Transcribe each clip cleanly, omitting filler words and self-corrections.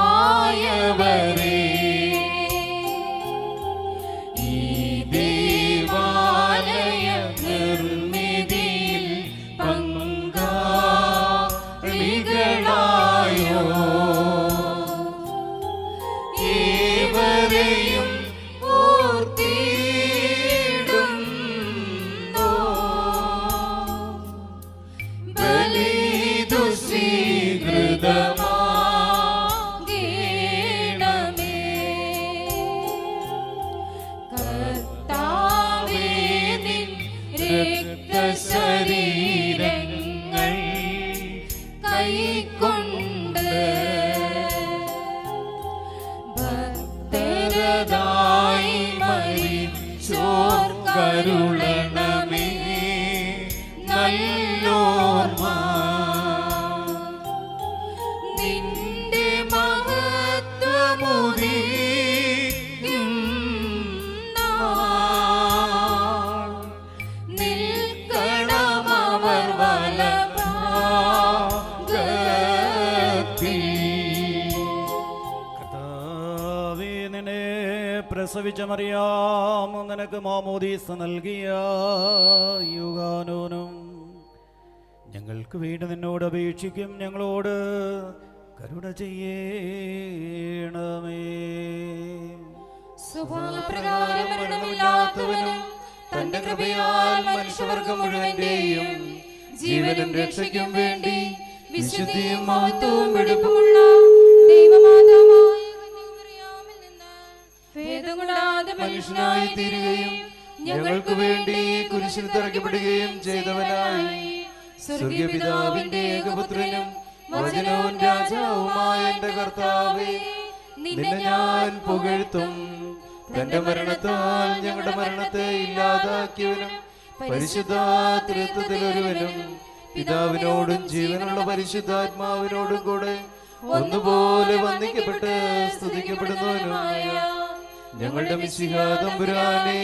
ആയവരേ, ഈ ദേവാലയ നിർമ്മിതിയിൽ പങ്കാളികളായോ ഏവരെയും ഓർത്തിടുന്നു. ബലിതു സ്വീകൃതമാകണമേ. കർത്താവേ, നിൻ രക്തശരീരങ്ങൾ കൈക്കൊണ്ട് ഭക്തരതായി മരിച്ചോർ കരുളണമേ. നല്ലോർമ്മ നിന്റെ മഹത്വമുദീക്കും നാൾ നിൽക്കണമവർ വലഭാഗത്തിൽ. കർത്താവേ, നിന്നെ പ്രസവിച്ച മറിയാം നിനക്ക് മാമോദീസ നൽകിയ യുഗാനോനും ഞങ്ങൾക്ക് വേണ്ടി നിന്നോട് അപേക്ഷിക്കും. ഞങ്ങളോട് കരുണ ചെയ്യണമേ. സ്വഭാവപ്രകാരം മരണമില്ലാത്തവനും തന്റെ കൃപയാൽ മനുഷ്യവർഗം മുഴുവന്റെയും ജീവനും രക്ഷയ്ക്കും വേണ്ടി വിശുദ്ധിയും മഹത്വവും വെടുപ്പുമുള്ള ദൈവമാതാവായ കന്യകമറിയാമിൽ നിന്ന് ഭേദം കൂടാതെ മനുഷ്യനായി തീരുകയും ഞങ്ങൾക്ക് വേണ്ടി കുരിശിൽ തറയ്ക്കപ്പെടുകയും ചെയ്തവനായി സ്വർഗപിതാവിന്റെ ഏകപുത്രനും വചനവും രാജാവുമായ എന്റെ കർത്താവേ, നിന്നെ ഞാൻ പുകഴ്ത്തും. തന്റെ മരണത്താൽ ഞങ്ങളുടെ മരണത്തെ ഇല്ലാതാക്കിയവനും പരിശുദ്ധ ത്രിത്വത്തിലൊരുവനും പിതാവിനോടും ജീവനുള്ള പരിശുദ്ധാത്മാവിനോടും കൂടെ ഒന്നുപോലെ വന്ദിക്കപ്പെട്ട് സ്തുതിക്കപ്പെടുന്നവനുമായ ഞങ്ങളുടെ മിശിഹാ തമ്പുരാനെ,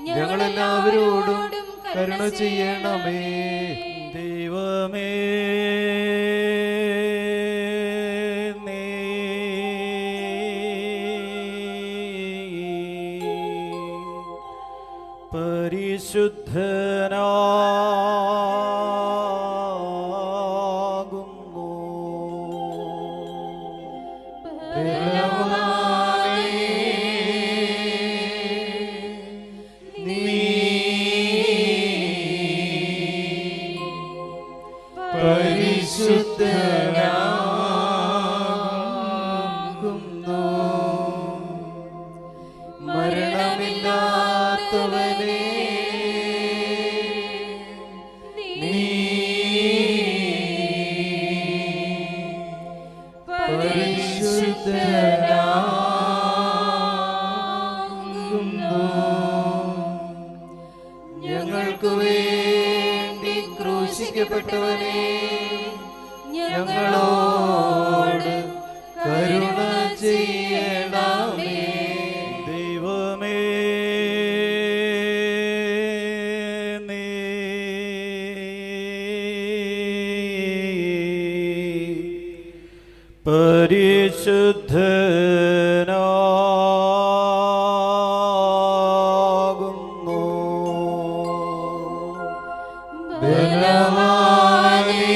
ഞങ്ങളെല്ലാവരോടും കരുണ ചെയ്യണമേ. ദൈവമേ, നീ പരിശുദ്ധനാകുന്നു. പരിശുദ്ധനാകുന്നു. മരണമില്ലാത്തവനേ, നീ പരിശുദ്ധനാകുന്നു. ഞങ്ങൾക്ക് വേണ്ടി ക്രൂശിക്കപ്പെട്ടവനേ, ഞങ്ങളോട് കരുണ ചെയ്യണമേ. ദൈവമേ, നീ പരിശുദ്ധനാകുന്നു. ബലവാനേ,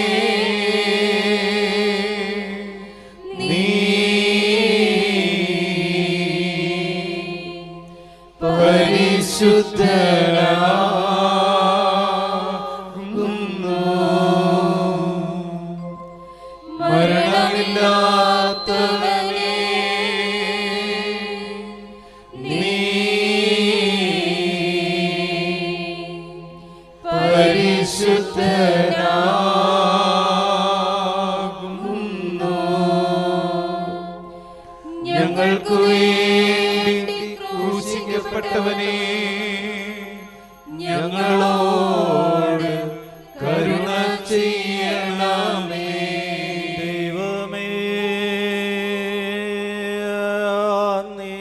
നീ പരിശുദ്ധനാകുന്നു. മരണമില്ലാത്തവനേ, നീ പരിശുദ്ധനാകുന്നു. ഞങ്ങൾക്ക് വേണ്ടി ക്രൂശിക്കപ്പെട്ടവനേ, ഞങ്ങളോട് കരുണ ചെയ്യണമേ. ദൈവമേ, നീ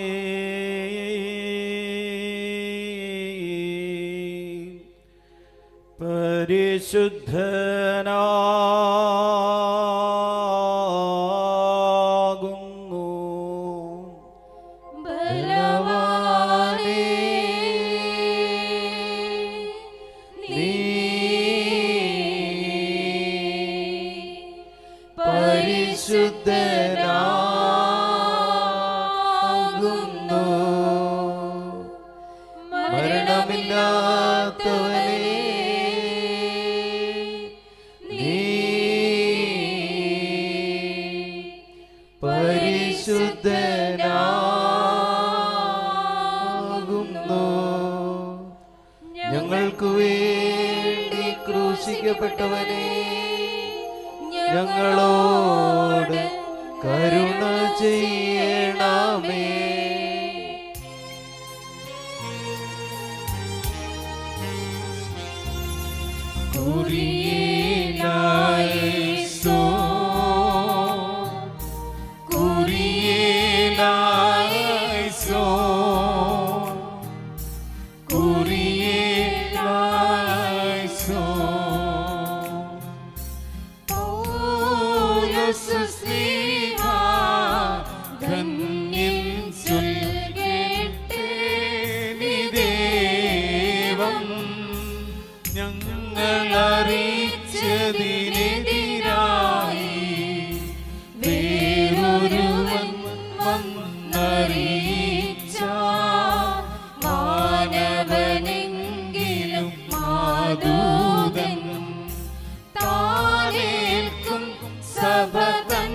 പരിശുദ്ധനാകുന്നു. പരിശുദ്ധനാകുന്നു. മരണമില്ലാത്തവനേ, നീ പരിശുദ്ധനാകുന്നു. ഞങ്ങൾക്കു വേണ്ടി ക്രൂശിക്കപ്പെട്ടവനേ, ഞങ്ങളോട് കരുണ ചെയ്യണമേ. ഞങ്ങളറിയിച്ചതിനെതിരായി വേറൊരുവൻ വന്നറിയിച്ച മാനവനെങ്കിലും മാതൂതൻ താനേൽക്കും സബതൻ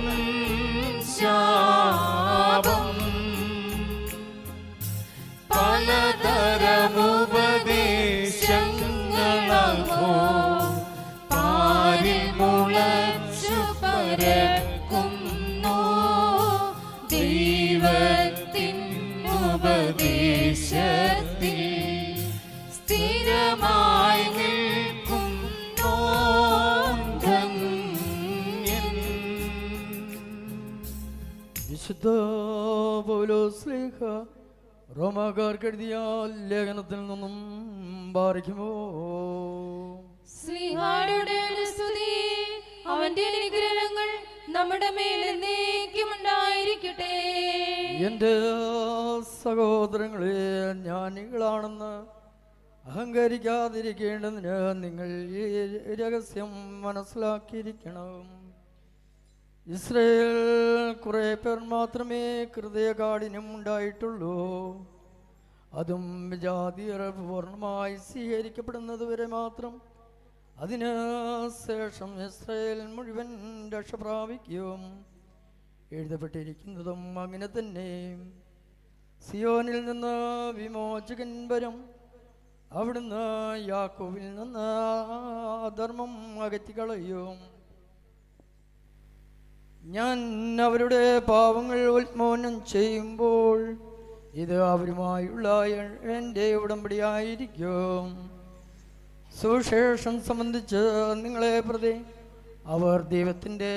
ശാപം. പലതരമുപദേശങ്ങളോ പാരിൽ മുളച്ചു പരക്കുന്നു. ദൈവത്തിൻ ഉപദേശത്തിൽ സ്ഥിരമായി നിൽക്കും ധന്യൻ. വിശുദ്ധ പൗലോസ്ലീഹ റോമാക്കാർക്ക് എഴുതിയ ലേഖനത്തിൽ നിന്നും പാറിക്കുമോ. ശ്രീഹായുടെ സ്തുതി, അവന്റെ അനുഗ്രഹങ്ങൾ നമ്മുടെ മേൽ എന്നേക്കും ഉണ്ടായിരിക്കട്ടെ. എൻ്റെ സഹോദരങ്ങളെ, ജ്ഞാനികളാണെന്ന് അഹങ്കരിക്കാതിരിക്കേണ്ടതിന് നിങ്ങൾ ഈ രഹസ്യം മനസ്സിലാക്കിയിരിക്കണം. ഇസ്രായേൽ കുറെ പേർ മാത്രമേ ഹൃദയകാഠിന്യം ഉണ്ടായിട്ടുള്ളൂ. അതും വിജാതിയർ പൂർണ്ണമായി സ്വീകരിക്കപ്പെടുന്നത് വരെ മാത്രം. അതിന് ശേഷം ഇസ്രായേൽ മുഴുവൻ രക്ഷ പ്രാപിക്കും. എഴുതപ്പെട്ടിരിക്കുന്നതും അങ്ങനെ തന്നെ. സിയോനിൽ നിന്ന് വിമോചകൻ വരും. അവിടുന്ന് യാക്കോബിൽ നിന്ന് അധർമ്മം അകറ്റിക്കളയും. ഞാൻ അവരുടെ പാവങ്ങൾ ഉന്മൂലനം ചെയ്യുമ്പോൾ ഇത് അവരുമായുള്ള എൻ്റെ ഉടമ്പടിയായിരിക്കും. സുവിശേഷം സംബന്ധിച്ച് നിങ്ങളെ പ്രതി അവർ ദൈവത്തിൻ്റെ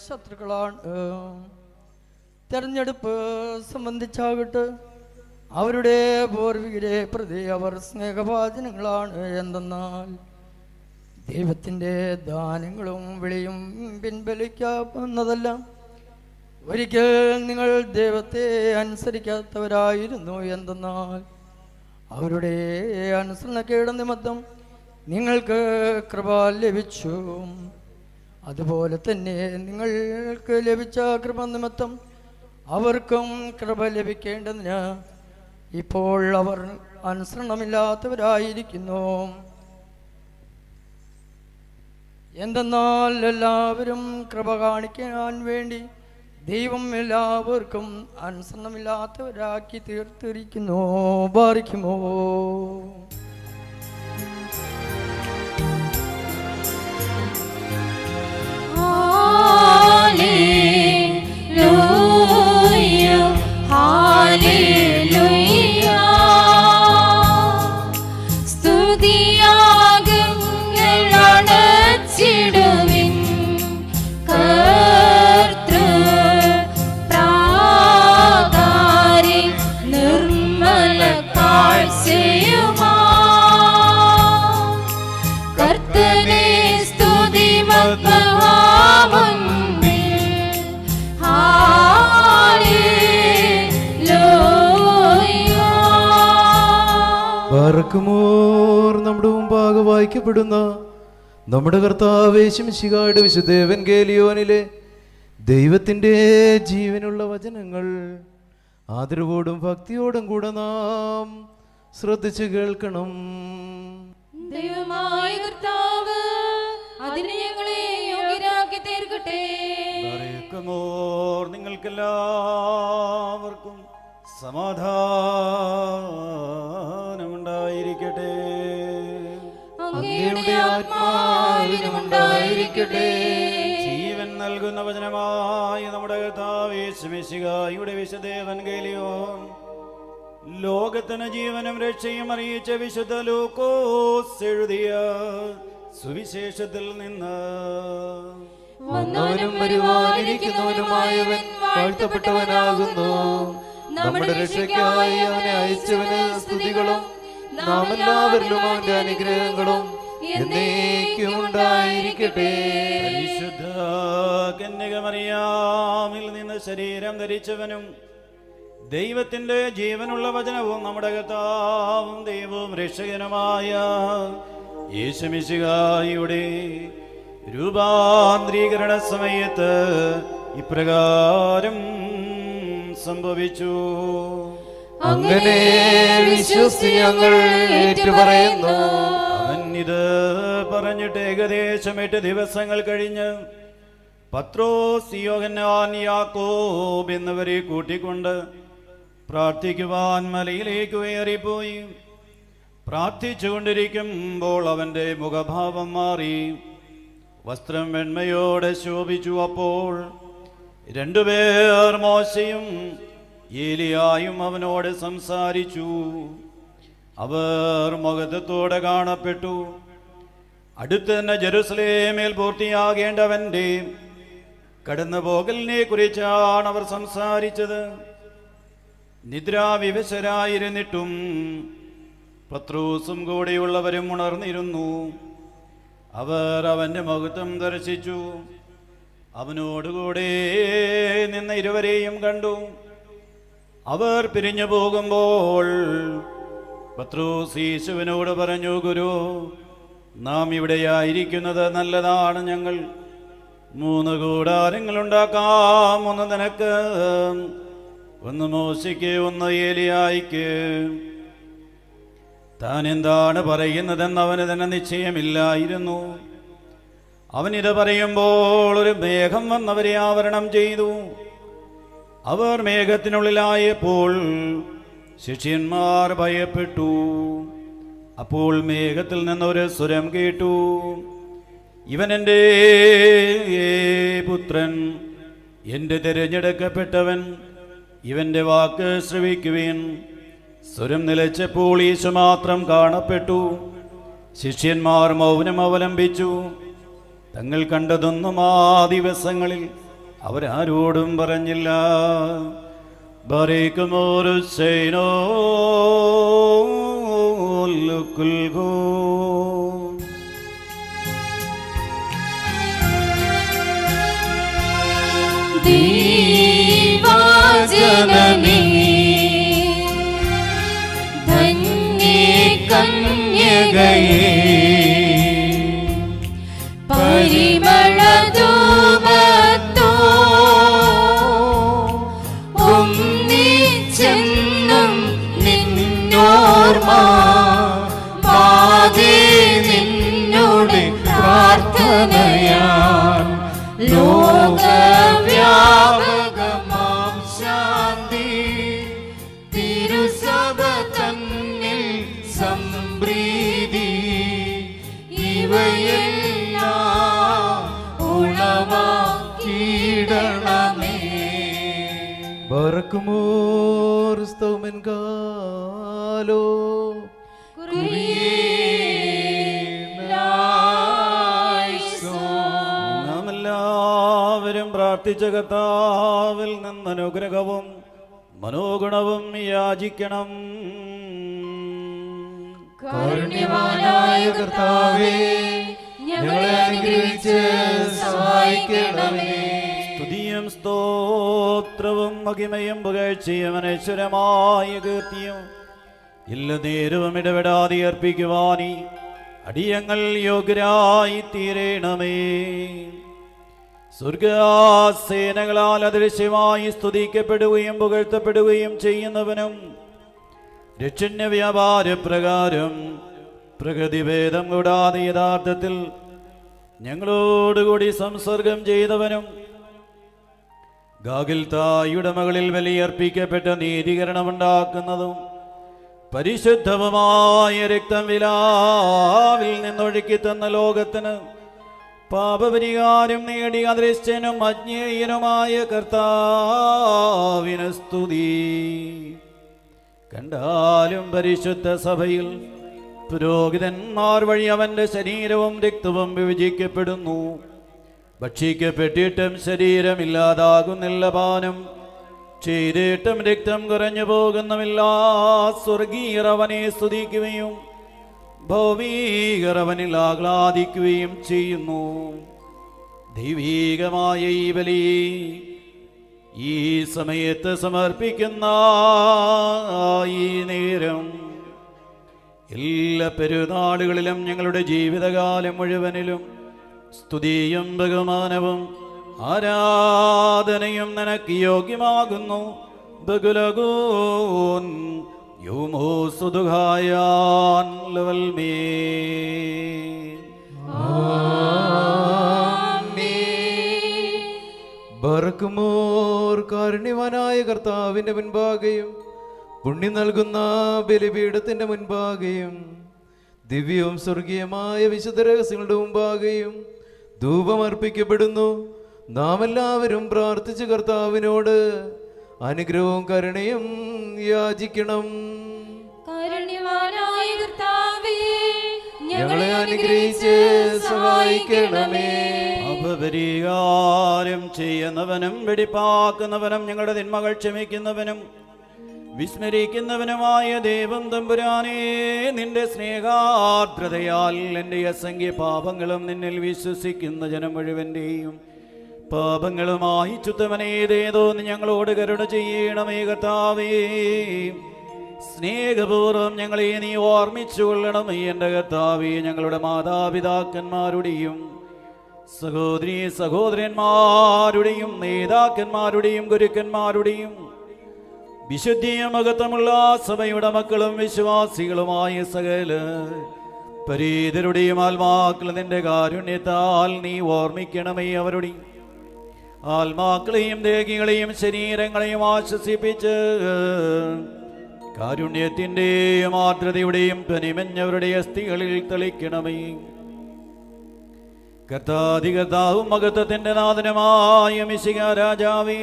ശത്രുക്കളാണ്. തെരഞ്ഞെടുപ്പ് സംബന്ധിച്ചാകട്ടെ അവരുടെ പൂർവികരെ പ്രതി അവർ സ്നേഹഭാജനങ്ങളാണ്. എന്തെന്നാൽ ദൈവത്തിൻ്റെ ദാനങ്ങളും വിളിയും പിൻവലിക്കാവുന്നതല്ല. ഒരിക്കൽ നിങ്ങൾ ദൈവത്തെ അനുസരിക്കാത്തവരായിരുന്നു. എന്തെന്നാൽ അവരുടെ അനുസരണക്കേട് നിമിത്തം നിങ്ങൾക്ക് കൃപ ലഭിച്ചു. അതുപോലെ തന്നെ നിങ്ങൾക്ക് ലഭിച്ച കൃപ നിമിത്തം അവർക്കും കൃപ ലഭിക്കേണ്ടതിന് ഇപ്പോൾ അവർ അനുസരണമില്ലാത്തവരായിരിക്കുന്നു. എന്തെന്നാൽ എല്ലാവരും കൃപ കാണിക്കാൻ വേണ്ടി ദൈവം എല്ലാവർക്കും അനുസരണമില്ലാത്തവരാക്കി തീർത്തിരിക്കുന്നു. ബാരിക്കുമോ. നമ്മുടെ മുമ്പാകെ വായിക്കപ്പെടുന്ന നമ്മുടെ കർത്താവ് യേശു മിശിഹായുടെ വിശുദ്ധ എവൻഗേലിയോനിലെ ദൈവത്തിൻ്റെ ജീവനുള്ള വചനങ്ങൾ ആദരവോടും ഭക്തിയോടും കൂടെ നാം ശ്രദ്ധിച്ചു കേൾക്കണം. ദൈവമായ കർത്താവ് അതിന് ഞങ്ങളെ യോഗ്യരാക്കി തീർക്കട്ടെ. നിങ്ങൾക്കെല്ലാവർക്കും സമാധാനമുണ്ടായിരിക്കട്ടെ. അങ്ങയുടെ ആത്മാവിനുമുണ്ടായിരിക്കട്ടെ. ജീവൻ നൽകുന്ന വചനമായ നമ്മുടെ കർത്താവ് യേശു മിശിഹായുടെ വിശുദ്ധ എവൻഗേലിയോൻ ലോകത്തിന് ജീവനും രക്ഷയും അറിയിച്ച വിശുദ്ധ ലൂക്കോസ് എഴുതിയ സുവിശേഷത്തിൽ നിന്ന് വന്നവനും വരുവാനിരിക്കുന്നവനുമായവൻ വാഴ്ത്തപ്പെട്ടവനാകുന്നു. നമ്മുടെ രക്ഷയ്ക്കായി അവനെ അയച്ചവന് സ്തുതികളും നാം എല്ലാവരിലും അവന്റെ അനുഗ്രഹങ്ങളും എന്നേക്കും ഉണ്ടായിരിക്കട്ടെ. പരിശുദ്ധ കന്യകമറിയാമിൽ നിന്ന് ശരീരം ധരിച്ചവനും ദൈവത്തിന്റെ ജീവനുള്ള വചനവും നമ്മുടെ കർത്താവും ദൈവവും രക്ഷകനുമായ യേശു മിശിഹായുടെ രൂപാന്തരീകരണ സമയത്ത് ഇപ്രകാരം സംഭവിച്ചു. അങ്ങനെ വിശ്വസിച്ച് ഞങ്ങൾ ഏറ്റുപറയുന്നു. അവൻ ഇത് പറഞ്ഞിട്ട് ഏകദേശം 8 ദിവസങ്ങൾ കഴിഞ്ഞ് പത്രോസ്, യോഹന്നാൻ, യാക്കോബ് എന്നിവരെ കൂട്ടിക്കൊണ്ട് പ്രാർത്ഥിക്കുവാൻ മലയിലേക്ക് കയറിപ്പോയി. പ്രാർത്ഥിച്ചുകൊണ്ടിരിക്കുമ്പോൾ അവന്റെ മുഖഭാവം മാറി, വസ്ത്രം വെണ്മയോടെ ശോഭിച്ചു. അപ്പോൾ 2 പേർ, മോശയും ഏലിയായും അവനോട് സംസാരിച്ചു. അവർ മഹത്വത്തോടെ കാണപ്പെട്ടു. അടുത്ത് തന്നെ ജെറുസലേമിൽ പൂർത്തിയാകേണ്ടവന്റെ കടന്നുപോകലിനെ കുറിച്ചാണ് അവർ സംസാരിച്ചത്. നിദ്രാവിവശരായിരുന്നിട്ടും പത്രോസും കൂടെയുള്ളവരും ഉണർന്നിരുന്നു. അവർ അവന്റെ മഹത്വം ദർശിച്ചു. അവനോടുകൂടെ നിന്ന ഇരുവരെയും കണ്ടു. അവർ പിരിഞ്ഞു പോകുമ്പോൾ പത്രോസ് യേശുവിനോട് പറഞ്ഞു, ഗുരു, നാം ഇവിടെയായിരിക്കുന്നത് നല്ലതാണ്. ഞങ്ങൾ 3 കൂടാരങ്ങൾ ഉണ്ടാക്കാം. 1 നിനക്ക്, 1 മോശയ്ക്ക്, 1 ഏലിയായിക്ക്. താൻ എന്താണ് പറയുന്നതെന്ന് അവന് തന്നെ നിശ്ചയമില്ലായിരുന്നു. അവനിത് പറയുമ്പോൾ ഒരു മേഘം വന്നവരെ ആവരണം ചെയ്തു. അവർ മേഘത്തിനുള്ളിലായപ്പോൾ ശിഷ്യന്മാർ ഭയപ്പെട്ടു. അപ്പോൾ മേഘത്തിൽ നിന്നൊരു സ്വരം കേട്ടു, ഇവൻ എൻ്റെ പുത്രൻ, എൻ്റെ തിരഞ്ഞെടുക്കപ്പെട്ടവൻ, ഇവന്റെ വാക്ക് ശ്രവിക്കുവിൻ. സ്വരം നിലച്ചപ്പോൾ യേശു മാത്രം കാണപ്പെട്ടു. ശിഷ്യന്മാർ മൗനം അവലംബിച്ചു. തങ്ങൾ കണ്ടതൊന്നും ആ ദിവസങ്ങളിൽ അവരാരോടും പറഞ്ഞില്ല. ബറേക്കുമോരു സൈനോ ലുക്കുൽഗോ. ദൈവജനനീ ധന്യേ കന്യകയേ പരിമളധൂപത്തോ ഒന്നിച്ചെന്നും നിന്നോർമ്മ പാതേ നിന്നോട് പ്രാർത്ഥനയാൽ ലോകവ്യാപകമാം ശാന്തി തിരുസഭ തന്നിൽ സംപ്രീതി ഇവയെല്ലാം ഉളവാക്കിയിടണമേ. ബറക്കുമോർ സ്തോമൻ കാലോ നാം എല്ലാവരും പ്രാർത്ഥിച്ച കർത്താവിൽ നിന്ന് അനുഗ്രഹവും മനോഗുണവും യാചിക്കണം. കാരുണ്യവാനായ കർത്താവേ, ഞങ്ങളെ അനുഗ്രഹിച്ച് സഹായിക്കണമേ. സ്തുതിയും സ്തോത്രവും മഹിമയും പുകഴ്ചയും അനശ്വരമായ കീർത്തിയും എല്ലാ നേരവും ഇടപെടാതെ അർപ്പിക്കുവാനീ അടിയങ്ങൾ യോഗ്യരായി തീരണമേ. സ്വർഗസേനകളാൽ അദൃശ്യമായി സ്തുതിക്കപ്പെടുകയും പുകഴ്ത്തപ്പെടുകയും ചെയ്യുന്നവനും രക്ഷണ്യ വ്യാപാര പ്രകാരം പ്രകൃതിഭേദം കൂടാതെ യഥാർത്ഥത്തിൽ ഞങ്ങളോടുകൂടി സംസർഗം ചെയ്തവനും ഗാഗിൽതായുടെ മകളിൽ ബലിയർപ്പിക്കപ്പെട്ട നീതീകരണമുണ്ടാക്കുന്നതും പരിശുദ്ധവുമായ രക്തം വിലാവിൽ നിന്നൊഴുക്കി തന്ന ലോകത്തിന് പാപപരിഹാരം നേടി അദൃശ്യനും അജ്ഞേയനുമായ കർത്താവിന് സ്തുതി. കണ്ടാലും പരിശുദ്ധ സഭയിൽ പുരോഹിതന്മാർ വഴി അവന്റെ ശരീരവും രക്തവും വിഭജിക്കപ്പെടുന്നു. ഭക്ഷിക്കപ്പെട്ടിട്ടും ശരീരമില്ലാതാകുന്നില്ല, പാനം ചെയ്തിട്ടും രക്തം കുറഞ്ഞു പോകുന്നുമില്ല. സ്വർഗീയർ അവനെ സ്തുതിക്കുകയും ഭൗമികർ അവനിൽ ആഹ്ലാദിക്കുകയും ചെയ്യുന്നു. ദൈവീകമായ ഈ ബലി ഈ സമയത്ത് സമർപ്പിക്കുന്ന ഈ നേരം എല്ലാ പെരുന്നാളുകളിലും ഞങ്ങളുടെ ജീവിതകാലം മുഴുവനിലും സ്തുതിയും ബഹുമാനവും ആരാധനയും നിനക്ക് യോഗ്യമാകുന്നു. ബഹുലഗോൻ യുമോ സുദുഹായാൻ ലവൽമീൻ. ബർക്കുമോർ കാരുണ്യവാനായ കർത്താവിന്റെ മുൻപാകെയും പുണ്യം നൽകുന്ന ബലിപീഠത്തിന്റെ മുൻപാകെയും ദിവ്യവും സ്വർഗീയമായ വിശുദ്ധ രഹസ്യങ്ങളുടെ മുമ്പാകെയും ധൂപമർപ്പിക്കപ്പെടുന്നു. നാം എല്ലാവരും പ്രാർത്ഥിച്ച് കർത്താവിനോട് അനുഗ്രഹവും കരുണയും യാചിക്കണം. കാരുണ്യവാനായ കർത്താവേ, ഞങ്ങളെ അനുഗ്രഹിച്ച് സഹായിക്കണമേ. അപപരിഹാരം ചെയ്യുന്നവനും വെടിപ്പാക്കുന്നവനും ഞങ്ങളുടെ തിന്മകൾ ക്ഷമിക്കുന്നവനും വിസ്മരിക്കുന്നവനുമായ ദൈവം തമ്പുരാനേ, നിന്റെ സ്നേഹാർദ്രതയാൽ എൻ്റെ അസംഖ്യ പാപങ്ങളും നിന്നിൽ വിശ്വസിക്കുന്ന ജനം മുഴുവൻ്റെയും പാപങ്ങളുമായി ചുത്തമനേതേതോ ഞങ്ങളോട് കരുണ ചെയ്യണമേ. കർത്താവേ, സ്നേഹപൂർവം ഞങ്ങളെ നീ ഓർമ്മിച്ചു കൊള്ളണമേ. എൻ്റെ കർത്താവേ, ഞങ്ങളുടെ മാതാപിതാക്കന്മാരുടെയും സഹോദരീ സഹോദരന്മാരുടെയും നേതാക്കന്മാരുടെയും ഗുരുക്കന്മാരുടെയും വിശുദ്ധിയും മഹത്വമുള്ള സഭയുടെ മക്കളും വിശ്വാസികളുമായ സകല പരീതരുടെയും ആത്മാക്കൾ നിന്റെ കാരുണ്യത്താൽ നീ ഓർമ്മിക്കണമേ. അവരുടെ ആത്മാക്കളെയും ദേഹികളെയും ശരീരങ്ങളെയും ആശ്വസിപ്പിച്ച് കാരുണ്യത്തിൻ്റെയും ആർദ്രതയുടെയും ധ്വനിമഞ്ഞവരുടെ അസ്ഥികളിൽ തെളിക്കണമേ. കർത്താധികർത്താവും മഹത്വത്തിന്റെ നാഥനുമായ മിശിഹ രാജാവേ,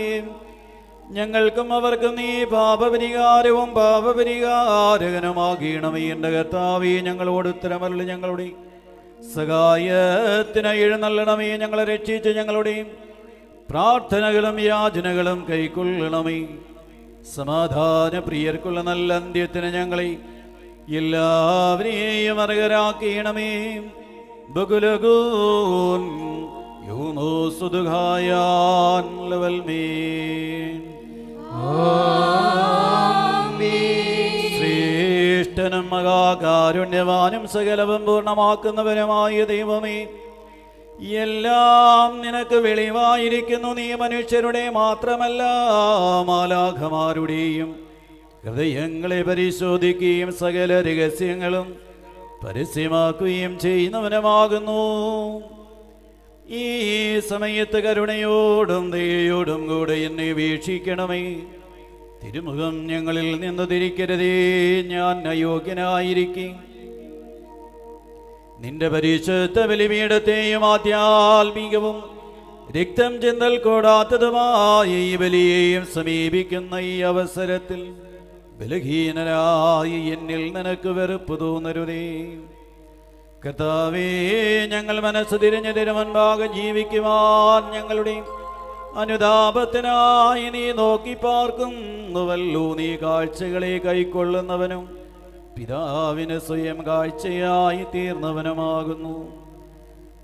ഞങ്ങൾക്കും അവർക്കും നീ പാപപരിഹാരവും പാപപരിഹാരകനുമാകണമേ. എൻ്റെ കർത്താവേ, ഞങ്ങളോട് ഉത്തരമരുളി ഞങ്ങളുടെ സഹായത്തിനായി എഴുന്നള്ളണമേ. ഞങ്ങളെ രക്ഷിച്ച് ഞങ്ങളുടെ പ്രാർത്ഥനകളും യാചനകളും കൈക്കൊള്ളണമേ. സമാധാന പ്രിയർക്കുള്ള നല്ല അന്ത്യത്തിന് ഞങ്ങളെ എല്ലാവരെയും അർഹരാക്കണമേ. ബഹുലഗോൻ യൂമോ സുദുഹായാൻ ലവൽമീൻ. ശ്രേഷ്ഠനും മഹാകാരുണ്യവാനും സകലവും പൂർണ്ണമാക്കുന്നവനുമായ ദൈവമേ, എല്ലാം നിനക്ക് വെളിവായിരിക്കുന്നു. നീ മനുഷ്യരുടെ മാത്രമല്ല മാലാഖമാരുടെയും ഹൃദയങ്ങളെ പരിശോധിക്കുകയും സകല രഹസ്യങ്ങളും പരസ്യമാക്കുകയും ചെയ്യുന്നവനുമാകുന്നു. ഈ സമയത്ത് കരുണയോടും ദയോടും കൂടെ എന്നെ വീക്ഷിക്കണമേ. തിരുമുഖം ഞങ്ങളിൽ നിന്ന് തിരിക്കരുതേ, ഞാൻ അയോഗ്യനായിരിക്കും. നിന്റെ പരിശുദ്ധ ബലിപീഠത്തെയും ആധ്യാത്മികവും രക്തം ചിന്തൽ കൂടാത്തതുമായ ഈ ബലിയെയും സമീപിക്കുന്ന ഈ അവസരത്തിൽ ബലഹീനരായി എന്നിൽ നിനക്ക് വെറുപ്പ് തോന്നരുതേ. കർത്താവേ, ഞങ്ങൾ മനസ്സ് തിരിഞ്ഞ് തിരുമുൻപാകെ ജീവിക്കുവാൻ ഞങ്ങളുടെ അനുതാപത്തിനായി നീ നോക്കി പാർക്കുന്നുവല്ലോ. നീ കാഴ്ചകളെ കൈക്കൊള്ളുന്നവനും പിതാവിന് സ്വയം കാഴ്ചയായി തീർന്നവനുമാകുന്നു.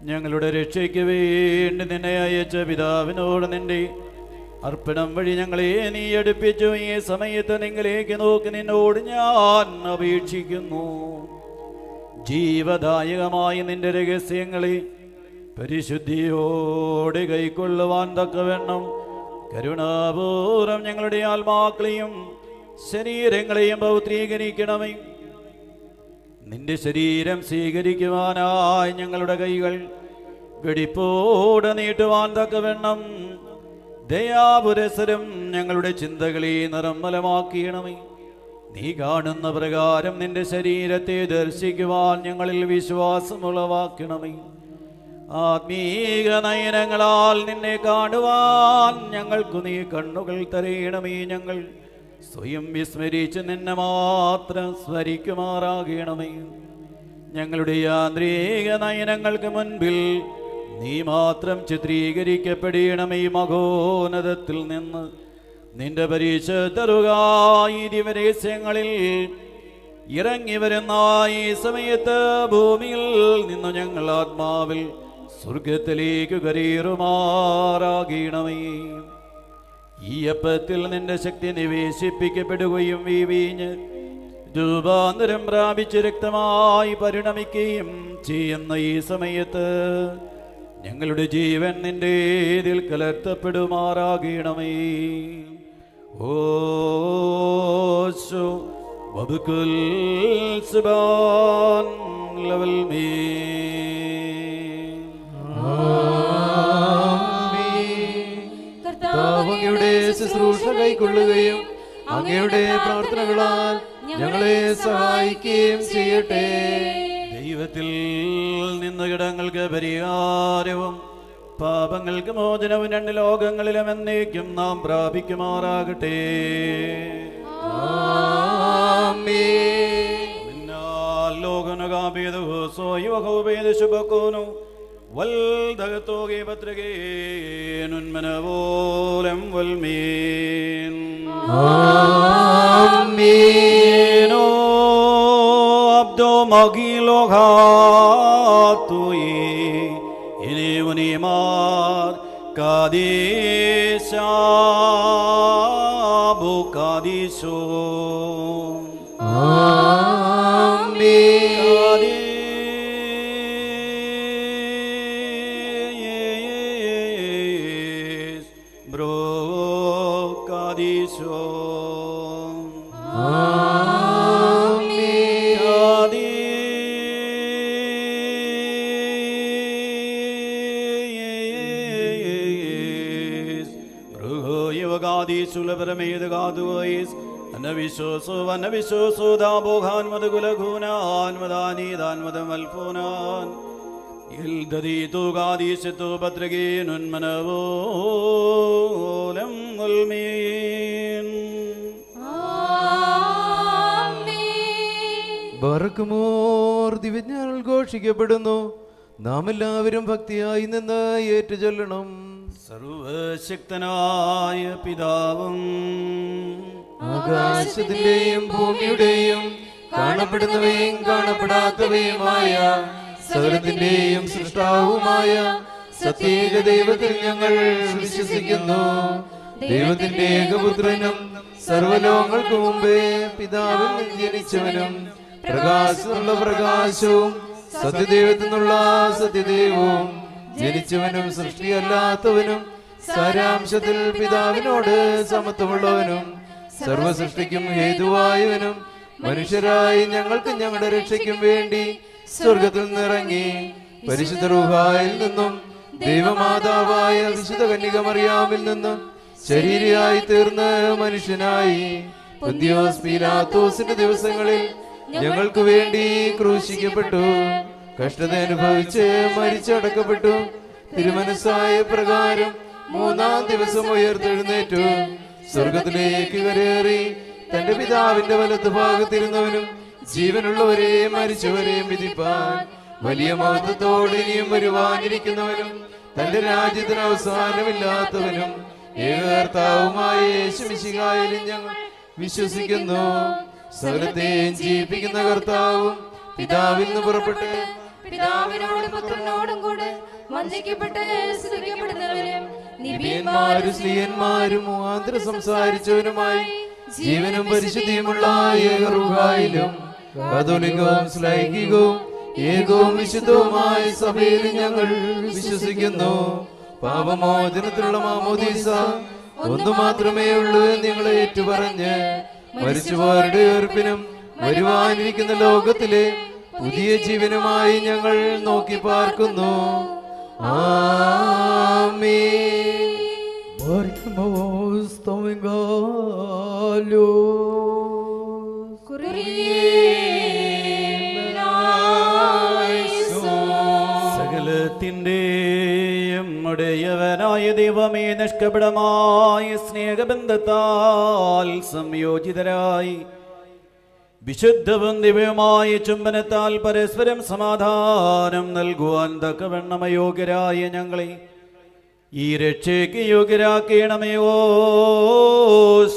ഞങ്ങളുടെ രക്ഷയ്ക്ക് വേണ്ടി നിന്നെ അയച്ച പിതാവിനോട് നിന്റെ അർപ്പണം വഴി ഞങ്ങളെ നീ അടുപ്പിച്ചു. ഈ സമയത്ത് നിങ്ങളിലേക്ക് നോക്കി നിന്നോട് ഞാൻ അപേക്ഷിക്കുന്നു. ജീവദായകമായ നിന്റെ രഹസ്യങ്ങളെ പരിശുദ്ധിയോടെ കൈക്കൊള്ളുവാൻ തക്കവണ്ണം കരുണാപൂർവം ഞങ്ങളുടെ ആത്മാക്കളെയും ശരീരങ്ങളെയും പൗത്രീകരിക്കണമേ. നിന്റെ ശരീരം സ്വീകരിക്കുവാനായി ഞങ്ങളുടെ കൈകൾ വെടിപ്പോടെ നീട്ടുവാൻ തക്കവണ്ണം ദയാപുരസരം ഞങ്ങളുടെ ചിന്തകളെ നിർമ്മലമാക്കിയണമേ. നീ കാണുന്ന പ്രകാരം നിന്റെ ശരീരത്തെ ദർശിക്കുവാൻ ഞങ്ങളിൽ വിശ്വാസമുളവാക്കണമേ. ആത്മീക നയനങ്ങളാൽ നിന്നെ കാണുവാൻ ഞങ്ങൾക്ക് നീ കണ്ണുകൾ തരയണമേ. ഞങ്ങൾ സ്വയം വിസ്മരിച്ച് നിന്നെ മാത്രം സ്മരിക്കുമാറാകണമേ. ഞങ്ങളുടെ യാന്ത്രിക നയനങ്ങൾക്ക് മുൻപിൽ നീ മാത്രം ചിത്രീകരിക്കപ്പെടണമേ. മഹോന്നതത്തിൽ നിന്ന് നിന്റെ പരിശുദ്ധരുകായി ദിവരഹസ്യങ്ങളിൽ ഇറങ്ങി വരുന്ന ഈ സമയത്ത് ഭൂമിയിൽ നിന്ന് ഞങ്ങൾ ആത്മാവിൽ സ്വർഗത്തിലേക്ക് കരേറുമാറാകണമേ. ഈ അപ്പത്തിൽ നിന്റെ ശക്തി നിവേശിപ്പിക്കപ്പെടുകയും ഈ വീഞ്ഞ് രൂപാന്തരം പ്രാപിച്ച് രക്തമായി പരിണമിക്കുകയും ചെയ്യുന്ന ഈ സമയത്ത് ഞങ്ങളുടെ ജീവൻ നിന്റെ ഇതിൽ കലർത്തപ്പെടുമാറാകണമേ. ഓശോ വബുകുൽ സുബാൻ ലവൽ മീ അങ്ങയുടെ ശുശ്രൂഷ കൈക്കൊള്ളുകയും അങ്ങയുടെ പ്രാർത്ഥനകളാൽ ഞങ്ങളെ സഹായിക്കുകയും ചെയ്യട്ടെ. ദൈവത്തിൽ നിന്ന് കിടങ്ങൾക്ക് പരിഹാരവും പാപങ്ങൾക്ക് മോചനവും രണ്ട് ലോകങ്ങളിലും എന്നേക്കും നാം പ്രാപിക്കുമാറാകട്ടെ. ലോകനുകാപേദുബക്കോനു വൽദഗത്തോകെ പത്രകേനുന്മനവോലം വൽമീൻ അബ്ദോ മഗിലോഹാത്തുയി ഇനി ഉനിമാർ കാദേശാബു കാദേശോ ബ്രോ കാദേശോ അനവിശ്വാസോ ദാബോഹാൻ മതകുലഘൂനാൻ മദാനീദാൻ മദമൽഫൂനാൻ ഇൽദദീതു ഗാദീശതു ഭദ്രഗീനുന്മനവോലം ഉൽമീൻ ബർക്കുമോർ ദിവ്യജ്ഞാനം ഘോഷിക്കപ്പെടുന്നു. നാം എല്ലാവരും ഭക്തിയായി നിന്ന് ഏറ്റുചൊല്ലണം. സർവശക്തനായ പിതാവും ആകാശത്തിന്റെയും ഭൂമിയുടെയും കാണപ്പെടുന്നവയും കാണപ്പെടാത്തവയുമായ സകലത്തിന്റെയും സൃഷ്ടാവുമായ സത്യേക ദൈവത്തിൽ ഞങ്ങൾ വിശ്വസിക്കുന്നു. ദൈവത്തിന്റെ ഏകപുത്രനും സർവലോകങ്ങൾക്ക് മുമ്പേ പിതാവിൽ നിന്ന് ജനിച്ചവനും പ്രകാശത്തിനുള്ള പ്രകാശവും സത്യദൈവത്തിൽ നിന്നുള്ള സത്യദൈവവും ജനിച്ചവനും സൃഷ്ടിയല്ലാത്തവനും സാരാംശത്തിൽ പിതാവിനോട് സമത്വമുള്ളവനും സർവസൃഷ്ടിക്കും ഹേതുവായവനും മനുഷ്യരായി ഞങ്ങൾക്ക് ഞങ്ങളുടെ രക്ഷയ്ക്കും വേണ്ടി സ്വർഗത്തിൽ നിന്നിറങ്ങി പരിശുദ്ധ റൂഹായിൽ നിന്നും ദൈവമാതാവായ വിശുദ്ധ കന്യക മറിയാമിൽ നിന്നും ശരീരയായി തീർന്ന് മനുഷ്യനായി പൊന്തിയോസ് പീലാത്തോസിന്റെ ദിവസങ്ങളിൽ ഞങ്ങൾക്ക് വേണ്ടി ക്രൂശിക്കപ്പെട്ടു, കഷ്ടത അനുഭവിച്ച് മരിച്ചടക്കപ്പെട്ടു, തിരുമനസ്സായ പ്രകാരം മൂന്നാം ദിവസം ഉയർത്തെഴുന്നേറ്റു, സ്വർഗത്തിലേക്ക് കരേറി തന്റെ പിതാവിന്റെ വലത്ത് ഭാഗത്തിരുന്നവനും ജീവനുള്ളവരെയും മരിച്ചവരെയും വിധിപ്പാൻ വലിയ മഹത്വത്തോടെ ഇനിയും വരുവാനിരിക്കുന്നവനും തന്റെ രാജ്യത്തിന് അവസാനമില്ലാത്തവനും ഏകകർത്താവുമായ യേശുമിശിഹായിലും ഞങ്ങൾ വിശ്വസിക്കുന്നു. സകലത്തെയും ജീവിപ്പിക്കുന്ന കർത്താവും പിതാവിൽ നിന്ന് പുറപ്പെട്ട് പിതാവിനോടും പുത്രനോടും കൂടെ വന്ദിക്കപ്പെട്ട് സ്തുതിക്കപ്പെടുന്നവരും നിബിയന്മാരും സ്ത്രീയന്മാരും മുഖാന്തരം സംസാരിച്ചവനുമായി ജീവനും പരിശുദ്ധിയുമുള്ള ഏകറൂഹായിലും കാതോലികവും ശ്ലൈഹികവും ഏകവും വിശുദ്ധവുമായ സഭയിൽ ഞങ്ങൾ വിശ്വസിക്കുന്നു. പാപമോചനത്തിലുള്ള മാമോദീസ ഒന്നു മാത്രമേ ഉള്ളൂ എന്ന് ഞങ്ങളെ ഏറ്റുപറഞ്ഞ് മരിച്ചുപോരുടെ ഉയർപ്പിനും വരുവാനിരിക്കുന്ന ലോകത്തിലെ പുതിയ ജീവനുമായി ഞങ്ങൾ നോക്കി പാർക്കുന്നു. ആമേൻ. Barkimos Tomingalo. സകലത്തിൻ്റെയും ഉടയവനായ ദൈവമേ, നിഷ്കപടമായ സ്നേഹബന്ധത്താൽ സംയോജിതരായി വിശുദ്ധവും ദിവ്യവുമായ ചുംബനത്താൽ പരസ്പരം സമാധാനം നൽകുവാൻ തക്കവണ്ണം അയോഗ്യരായ ഞങ്ങളെ ഈ രക്ഷയ്ക്ക് യോഗ്യരാക്കണമേ. ഓ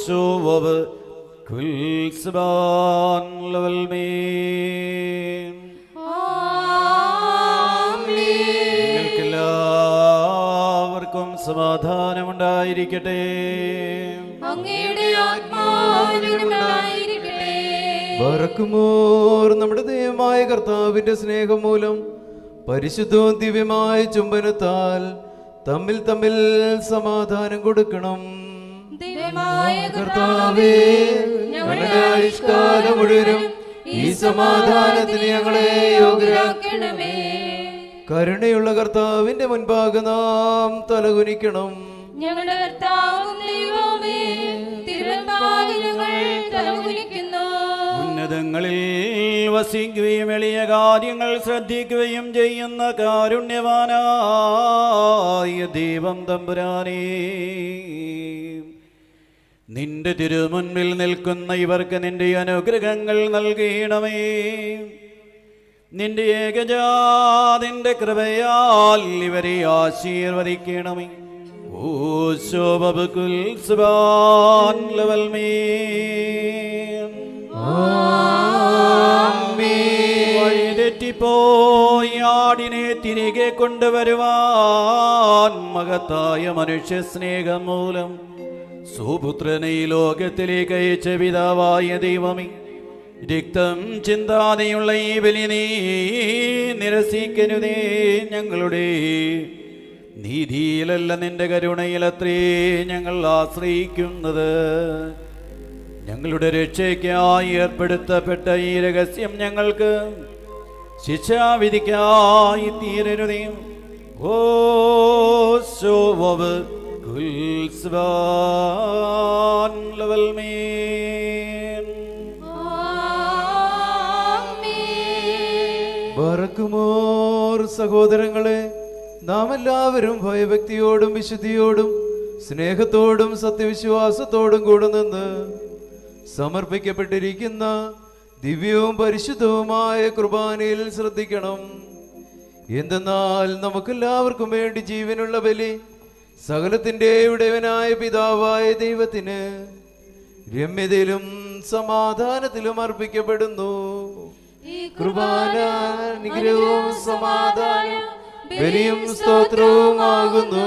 ശോവവ് കുൽസ്ബാൻ ലവൽമേൻ. നിങ്ങൾക്കെല്ലാവർക്കും സമാധാനമുണ്ടായിരിക്കട്ടെ. അങ്ങയുടെ ആത്മാവിനുണ്ടായിരിക്കട്ടെ. ബറക്കുമോർ. നമ്മുടെ ദൈവമായ കർത്താവിന്റെ സ്നേഹം മൂലം പരിശുദ്ധവും ദിവ്യമായ ചുംബനത്താൽ തമ്മിൽ തമ്മിൽ സമാധാനം കൊടുക്കണം. ദൈവമായ കർത്താവേ, ഞങ്ങളുടെ ആയുഷ്കാലം മുഴുവനും ഈ സമാധാനത്തിന് ഞങ്ങളെ യോഗ്യരാക്കണമേ. കരുണയുള്ള കർത്താവിന്റെ മുൻപാകെ നാം തലകുനിക്കണം. ഞങ്ങളുടെ കർത്താവും ദൈവമേ, തിരുവൻപാകെ ഞങ്ങൾ തലകുനിക്കുന്നു. ഉന്നതങ്ങളിൽ വസിക്കുകയും എളിയ കാര്യങ്ങൾ ശ്രദ്ധിക്കുകയും ചെയ്യുന്ന കാരുണ്യവാനായ ദൈവം തമ്പുരാനേ, നിന്റെ തിരുമുൻപിൽ നിൽക്കുന്ന ഇവർക്ക് നിന്റെ അനുഗ്രഹങ്ങൾ നൽകണമേ. നിന്റെ ഏകജാതിന്റെ കൃപയാൽ ഇവരെ ആശീർവദിക്കണമേ. ഓ ശോഭബുൽ സുബാൻ ലവൽമീൻ. വഴിതെറ്റിപ്പോയി ആടിനെ തിരികെ കൊണ്ടുവരുവാൻ മഹത്തായ മനുഷ്യ സ്നേഹം മൂലം സുപുത്രനെ ഈ ലോകത്തിലേക്ക് അയച്ച പിതാവായ ദൈവമേ, രക്തം ചിന്താതെയുള്ള ഈ ബലി നീ നിരസിക്കരുതേ. ഞങ്ങളുടെ നീതിയിലല്ല നിന്റെ കരുണയിലത്രേ ഞങ്ങൾ ആശ്രയിക്കുന്നത്. ഞങ്ങളുടെ രക്ഷയ്ക്കായി ഏർപ്പെടുത്തപ്പെട്ട ഈ രഹസ്യം ഞങ്ങൾക്ക് ശിക്ഷാവിധിക്കായി തീരരുതേ. ഓ ശോഭവ് കുൽസ്ബാൻ ലവൽമീൻ. ബറക്കുമോർ. സഹോദരങ്ങളെ, നാം എല്ലാവരും ഭയഭക്തിയോടും വിശുദ്ധിയോടും സ്നേഹത്തോടും സത്യവിശ്വാസത്തോടും കൂടെ നിന്ന് സമർപ്പിക്കപ്പെട്ടിരിക്കുന്ന ദിവ്യവും പരിശുദ്ധവുമായ കുർബാനയിൽ ശ്രദ്ധിക്കണം. എന്തെന്നാൽ നമുക്കെല്ലാവർക്കും വേണ്ടി ജീവനുള്ള ബലി സകലത്തിന്റെ ഉടയവനായ പിതാവായ ദൈവത്തിന് രമ്യതയിലും സമാധാനത്തിലും അർപ്പിക്കപ്പെടുന്നു. കുർബാന അനുഗ്രഹവും സമാധാനം ബലിയും സ്തോത്രവുമാകുന്നു.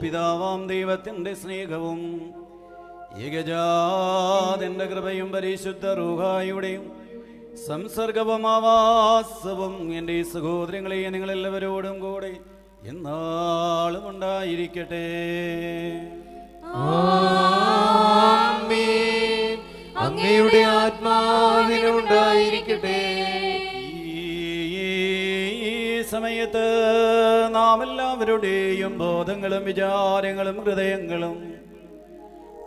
പിതാവാം ദൈവത്തിന്റെ സ്നേഹവും ഏകജാതന്റെ കൃപയും പരിശുദ്ധ റൂഹായുടെയും സംസർഗവും ആവാസവും എൻ്റെ ഈ സഹോദരങ്ങളെ നിങ്ങളെല്ലാവരോടും കൂടെ എന്നാളും ഉണ്ടായിരിക്കട്ടെ. ആമേൻ. അങ്ങയുടെ ആത്മാവിനുണ്ടായിരിക്കട്ടെ. ഈ സമയത്ത് നാം എല്ലാവരുടെയും ബോധങ്ങളും വിചാരങ്ങളും ഹൃദയങ്ങളും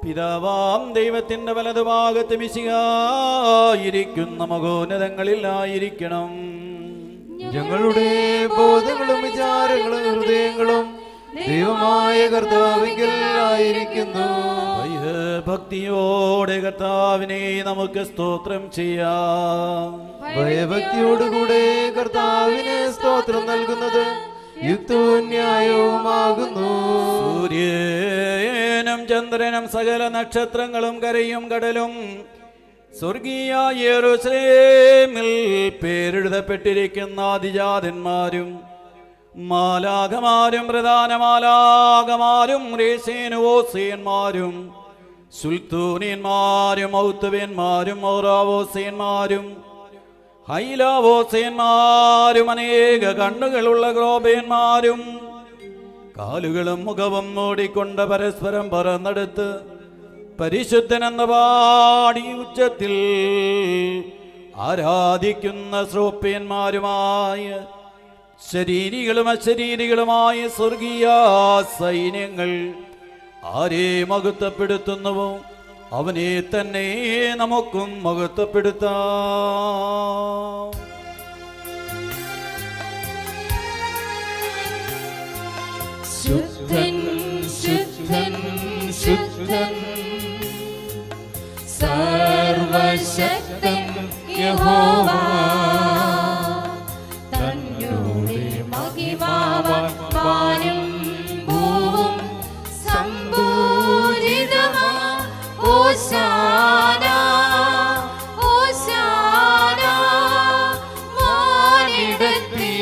പിതാവാം ദൈവത്തിന്റെ വലതുഭാഗത്ത് മിശിഹായിരിക്കുന്ന മഹോന്നതങ്ങളിലായിരിക്കണം. ഞങ്ങളുടെ ബോധങ്ങളും വിചാരങ്ങളും ഹൃദയങ്ങളും ദൈവമായ കർത്താവിങ്കിൽ ആയിരിക്കുന്നു. ഭക്തിയോടെ കർത്താവിനെ നമുക്ക് സ്തോത്രം ചെയ്യാം. ഭയഭക്തിയോടുകൂടെ കർത്താവിന് സ്തോത്രം നൽകുന്നത് യുക്തവും ന്യായവുമാകുന്നു. സൂര്യനും ചന്ദ്രനും സകല നക്ഷത്രങ്ങളും കരയും കടലും സ്വർഗീയ യെരൂശലേമിൽ പേരെഴുതപ്പെട്ടിരിക്കുന്ന ആദിജാതന്മാരും മാലാഖമാരും പ്രധാന മാലാഖമാരും രേസേനുവോസേന്മാരും സുൽത്തൂനിയന്മാരും ഔത്തുവ്യന്മാരും ഔറാവോസയന്മാരും ഹൈലാവോസയന്മാരും അനേക കണ്ണുകളുള്ള ഗ്രോബയന്മാരും കാലുകളും മുഖവും മൂടിക്കൊണ്ട് പരസ്പരം പറന്നെടുത്ത് പരിശുദ്ധനെന്ന പാടി ഉച്ചത്തിൽ ആരാധിക്കുന്ന ശ്രോപ്യന്മാരുമായ ശരീരികളും അശരീരികളുമായ സ്വർഗീയ സൈന്യങ്ങൾ ആരെ മഹത്വപ്പെടുത്തുന്നുവോ അവനെ തന്നെ നമുക്കും മഹത്വപ്പെടുത്താം. ശുദ്ധൻ ശുദ്ധൻ ശുദ്ധൻ സർവശക്തൻ യഹോവ, തന്നോട് മഹിമാവാൻ വാനും ഭൂവും സംപൂരിതമാ. ഹോശാന ഹോശാന വാനിടത്തിൽ.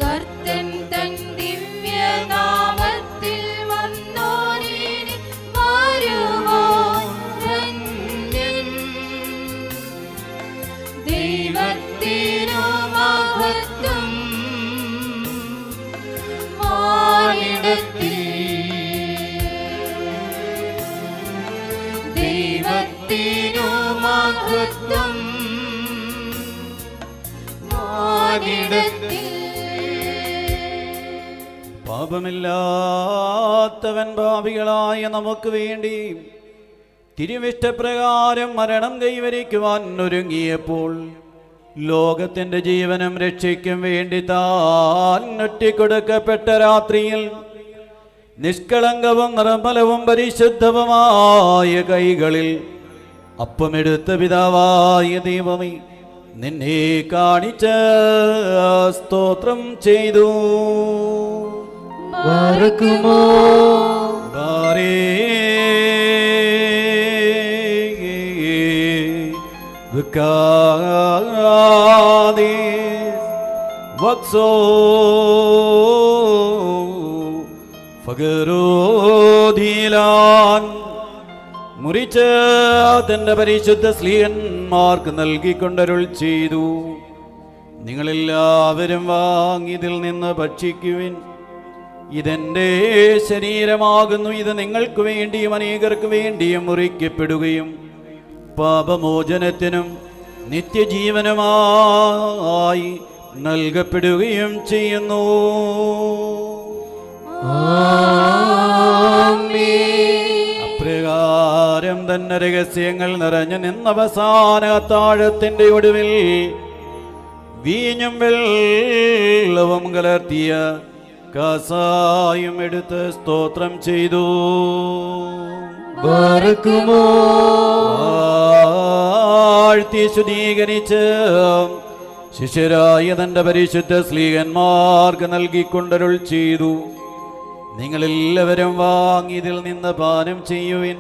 കർത്തൻ തൻ ദിവ്യനാമത്തിൽ വന്നോരിനി വരുവാൻ ധന്യൻ. ദൈവത്തിനു മഹത്വം വാനിടത്തിൽ. ദൈവത്തിനു മഹത്വം വാനിടത്തിൽ. പാപമില്ലാത്തവൻ ഭാവികളായ നമുക്ക് വേണ്ടി തിരുവിഷ്ടപ്രകാരം മരണം കൈവരിക്കുവാൻ ഒരുങ്ങിയപ്പോൾ ലോകത്തിന്റെ ജീവനും രക്ഷയ്ക്കും വേണ്ടി താൻ ഒറ്റിക്കൊടുക്കപ്പെട്ട രാത്രിയിൽ നിഷ്കളങ്കവും നിർമ്മലവും പരിശുദ്ധവുമായ കൈകളിൽ അപ്പമെടുത്ത പിതാവായ ദൈവമേ, നിന്നെ കാണിച്ച സ്തോത്രം ചെയ്തു. ബാരക്കുമോ വക്സോ ഫഗരോധീലാൻ മുറിച്ച് തന്റെ പരിശുദ്ധ സ്ലീഹന്മാർക്ക് നൽകിക്കൊണ്ടരുൾ ചെയ്തു. നിങ്ങളെല്ലാവരും വാങ്ങിയതിൽ നിന്ന് ഭക്ഷിക്കുവിൻ. ഇതെന്റെ ശരീരമാകുന്നു. ഇത് നിങ്ങൾക്ക് വേണ്ടിയും അനേകർക്ക് വേണ്ടിയും മുറിക്കപ്പെടുകയും പാപമോചനത്തിനും നിത്യജീവനുമായി നൽകപ്പെടുകയും ചെയ്യുന്നു. അപ്രകാരം തന്നെ രഹസ്യങ്ങൾ നിറഞ്ഞു നിന്ന അവസാന അത്താഴത്തിന്റെ ഒടുവിൽ വീഞ്ഞും വെള്ളവും കലർത്തിയ കാസായും എടുത്ത് സ്തോത്രം ചെയ്തു. ബാരക്കുമോ വാഴ്ത്തി ശുദ്ധീകരിച്ച് ശിഷ്യരായ തന്റെ പരിശുദ്ധ സ്ലീഹന്മാർക്ക് നൽകിക്കൊണ്ടരുൾ ചെയ്തു. നിങ്ങളെല്ലാവരും വാങ്ങിയതിൽ നിന്ന് പാനം ചെയ്യുവിൻ.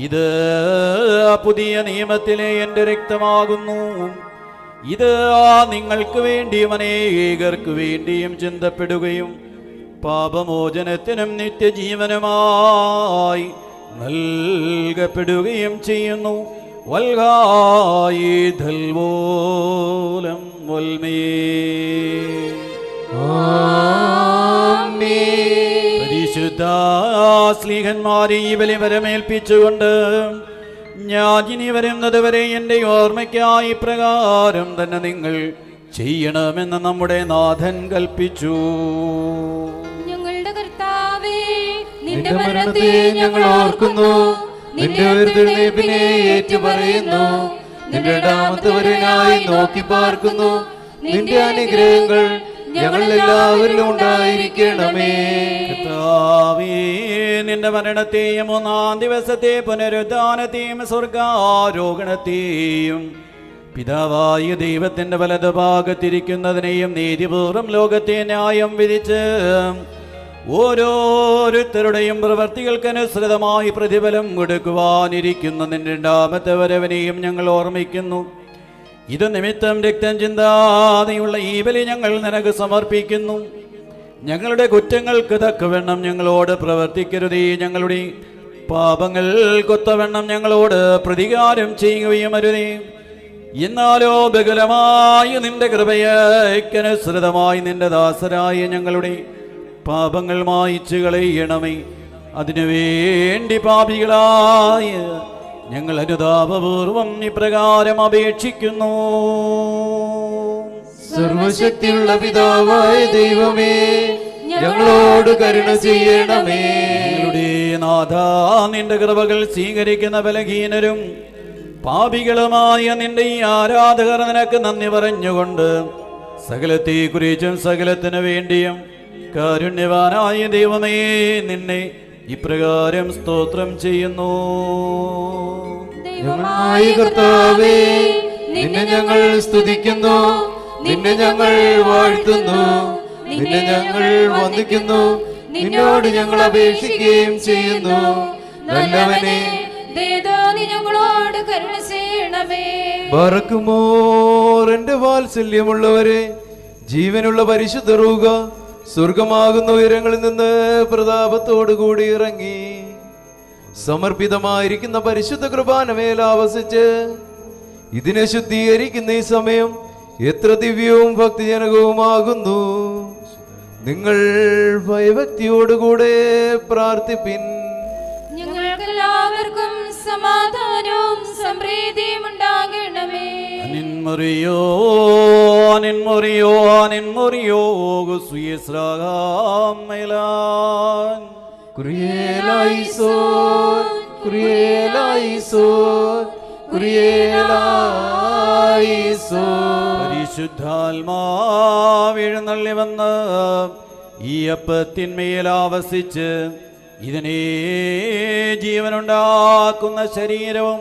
ഇത് പുതിയ നിയമത്തിലെ എൻ്റെ രക്തമാകുന്നു. ഇത് നിങ്ങൾക്ക് വേണ്ടിയും അനേകർക്ക് വേണ്ടിയും ചിന്തപ്പെടുകയും പാപമോചനത്തിനും നിത്യജീവനുമായി നൽകപ്പെടുകയും ചെയ്യുന്നു. വൽഗായി ധൽവോലം വൽമേ. പരിശുദ്ധ സ്ലീഹന്മാരെ ഈ ബലി വരമേൽപ്പിച്ചുകൊണ്ട് ഞാൻ ഇനി വരുന്നത് വരെ എൻ്റെ ഓർമ്മയ്ക്കായി പ്രകാരം തന്നെ നിങ്ങൾ ചെയ്യണമെന്ന് നമ്മുടെ നാഥൻ കൽപ്പിച്ചു. ഞങ്ങളുടെ കർത്താവേ, നിന്റെ മരണത്തെ ഞങ്ങൾ ഓർക്കുന്നു, നിന്റെ ഉയർത്തെഴുന്നേൽപ്പിനെ ഏറ്റുപറയുന്നു. നിന്റെ രണ്ടാമത്തെ വരവിനായി നോക്കി പാർക്കുന്നു. നിന്റെ അനുഗ്രഹങ്ങൾ ഞങ്ങളെല്ലാവരിലും ഉണ്ടായിരിക്കണമേ. കർത്താവേ, നിന്റെ മരണത്തെയും മൂന്നാം ദിവസത്തെ പുനരുദ്ധാനത്തെയും സ്വർഗാരോഹണത്തെയും പിതാവായ ദൈവത്തിന്റെ വലതുഭാഗത്തിരിക്കുന്നതിനെയും നീതിപൂർവ്വം ലോകത്തെ ന്യായം വിധിച്ച് ഓരോരുത്തരുടെയും പ്രവർത്തികൾക്കനുസൃതമായി പ്രതിഫലം കൊടുക്കുവാനിരിക്കുന്ന നിന്റെ രണ്ടാമത്തെ വരവിനെയും ഞങ്ങൾ ഓർമ്മിക്കുന്നു. ഇത് നിമിത്തം രക്തം ചിന്താതെയുള്ള ഈ ബലി ഞങ്ങൾ നിനക്ക് സമർപ്പിക്കുന്നു. ഞങ്ങളുടെ കുറ്റങ്ങൾക്ക് തക്കവണ്ണം ഞങ്ങളോട് പ്രവർത്തിക്കരുതേ. ഞങ്ങളുടെ പാപങ്ങൾ കൊത്തവണ്ണം ഞങ്ങളോട് പ്രതികാരം ചെയ്യുകയും അരുതേ. എന്നാലോ ബഹുലമായ നിന്റെ കൃപയ്ക്കനുസൃതമായി നിന്റെ ദാസരായ ഞങ്ങളുടെ പാപങ്ങൾ മായിച്ചു കളയണമേ. അതിനുവേണ്ടി പാപികളായ ഞങ്ങൾ അനുതാപപൂർവം ഇപ്രകാരം അപേക്ഷിക്കുന്നു. സർവശക്തിയുള്ള പിതാവായ ദൈവമേ, ഞങ്ങളോട് കരുണ ചെയ്യണമേ. ഞങ്ങളുടെ നാഥ, നിന്റെ കൃപകൾ സ്വീകരിക്കുന്ന ബലഹീനരും പാപികളുമായ നിന്റെ ഈ ആരാധകർ നിനക്ക് നന്ദി പറഞ്ഞുകൊണ്ട് സകലത്തെക്കുറിച്ചും സകലത്തിനു വേണ്ടിയും കാരുണ്യവാനായ ദൈവമേ, നിന്നെ ഇപ്രകാരം സ്തോത്രം ചെയ്യുന്നു. ദൈവമായ കർത്താവേ, നിന്നെ ഞങ്ങൾ സ്തുതിക്കുന്നു, നിന്നെ ഞങ്ങൾ വാഴ്ത്തുന്നു, നിന്നെ ഞങ്ങൾ വന്ദിക്കുന്നു, നിന്നോട് ഞങ്ങൾ അപേക്ഷിക്കുകയും ചെയ്യുന്നു. നല്ലവനെ, ദയതോന്നി ഞങ്ങളോട് കരുണ ചെയ്യണമേ. ബറക്കുമോർ എന്റെ വാത്സല്യമുള്ളവരെ, ജീവനുള്ള പരിശുദ്ധ റൂഹ സ്വർഗമാകുന്ന ഉയരങ്ങളിൽ നിന്ന് പ്രതാപത്തോടു കൂടി ഇറങ്ങി സമർപ്പിതമായിരിക്കുന്ന പരിശുദ്ധ കൃപാനമേൽ ആവസിച്ച് ഇതിനെ ശുദ്ധീകരിക്കുന്ന ഈ സമയം എത്ര ദിവ്യവും ഭക്തിജനകവുമാകുന്നു. നിങ്ങൾ ഭയഭക്തിയോടുകൂടെ പ്രാർത്ഥിപ്പിൻ. ഞങ്ങൾക്കെല്ലാവർക്കും സമാധാനവും സമൃദ്ധിയും ഉണ്ടാകണമേ. നിൻമുറിയോ നിൻമുറിയോ നിൻമുറിയോ ഗുസ്വിയസ്രാഗാമേലാൻ കുരിയേലായിസോൻ, കുരിയേലായിസോൻ, കുരിയേലായിസോൻ. പരിശുദ്ധാത്മാവെഴുന്നള്ളി വന്ന് ഈ അപ്പത്തിന്മേൽ ആവസിച്ച് ഇതിനെ ജീവനുണ്ടാക്കുന്ന ശരീരവും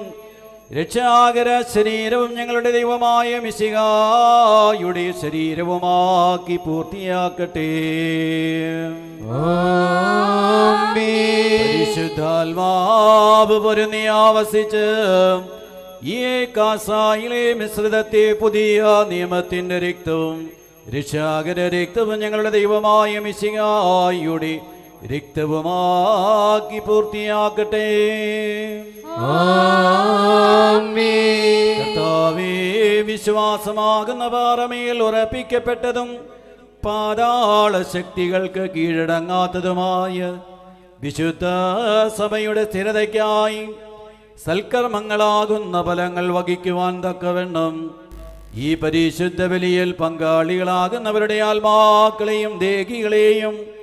രക്ഷാകര ശരീരവും ഞങ്ങളുടെ ദൈവമായ മിശിഹായുടെ ശരീരവുമാക്കി പൂർത്തിയാക്കട്ടെ. പരിശുദ്ധാത്മാവ് പൊരുന്നി ആവസിച്ച് ഈ കാസായിലെ മിശ്രിതത്തെ പുതിയ നിയമത്തിന്റെ രക്തവും രക്ഷാകര രക്തവും ഞങ്ങളുടെ ദൈവമായ മിശിഹായുടെ രക്തവുമാക്കി പൂർത്തിയാക്കട്ടെ. കർത്താവേ, വിശ്വാസമാകുന്ന പാറമേൽ ഉറപ്പിക്കപ്പെട്ടതും പാതാള ശക്തികൾക്ക് കീഴടങ്ങാത്തതുമായ വിശുദ്ധ സഭയുടെ സ്ഥിരതയ്ക്കായി സൽക്കർമ്മങ്ങളാകുന്ന ഫലങ്ങൾ വഹിക്കുവാൻ തക്കവണ്ണം ഈ പരിശുദ്ധ ബലിയിൽ പങ്കാളികളാകുന്നവരുടെ ആത്മാക്കളെയും ദേഹികളെയും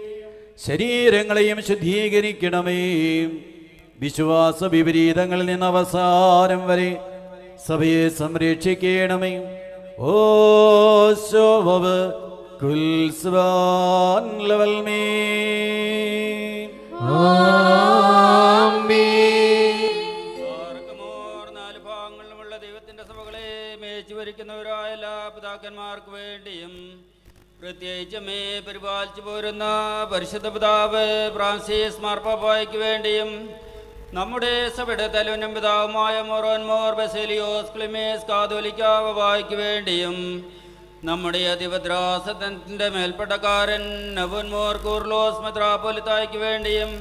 ശരീരങ്ങളെയും ശുദ്ധീകരിക്കണമേ. വിശ്വാസ വിപരീതങ്ങളിൽ നിന്ന് അവസാനം വരെ സഭയെ സംരക്ഷിക്കണമേ. ഓ ശോഭവ് കുൽസ്വാൻ ലവൽ മേ. നാല് ഭാഗങ്ങളിലുമുള്ള ദൈവത്തിന്റെ സഭകളെ മേച്ചു ഭരിക്കുന്നവരായ എല്ലാ പിതാക്കന്മാർക്ക് വേണ്ടിയും പ്രത്യേകിച്ച് പരിപാലിച്ചു പോരുന്ന പരിശുദ്ധ പിതാവ് ഫ്രാൻസിസ് മാർപ്പാപ്പായ്ക്ക് വേണ്ടിയും നമ്മുടെ സഭയുടെ തലവനും പിതാവുമായ മോറോൻമോർ ബസേലിയോസ് ക്ലിമേസ് കാതോലിക്കാവായ്ക്ക് വേണ്ടിയും നമ്മുടെ അധിപദ്രാസനത്തിന്റെ മേൽപ്പെട്ടക്കാരൻ നവുൻമോർ കൂർലോസ് മെത്രാപ്പൊലിത്തായ്ക്ക് വേണ്ടിയും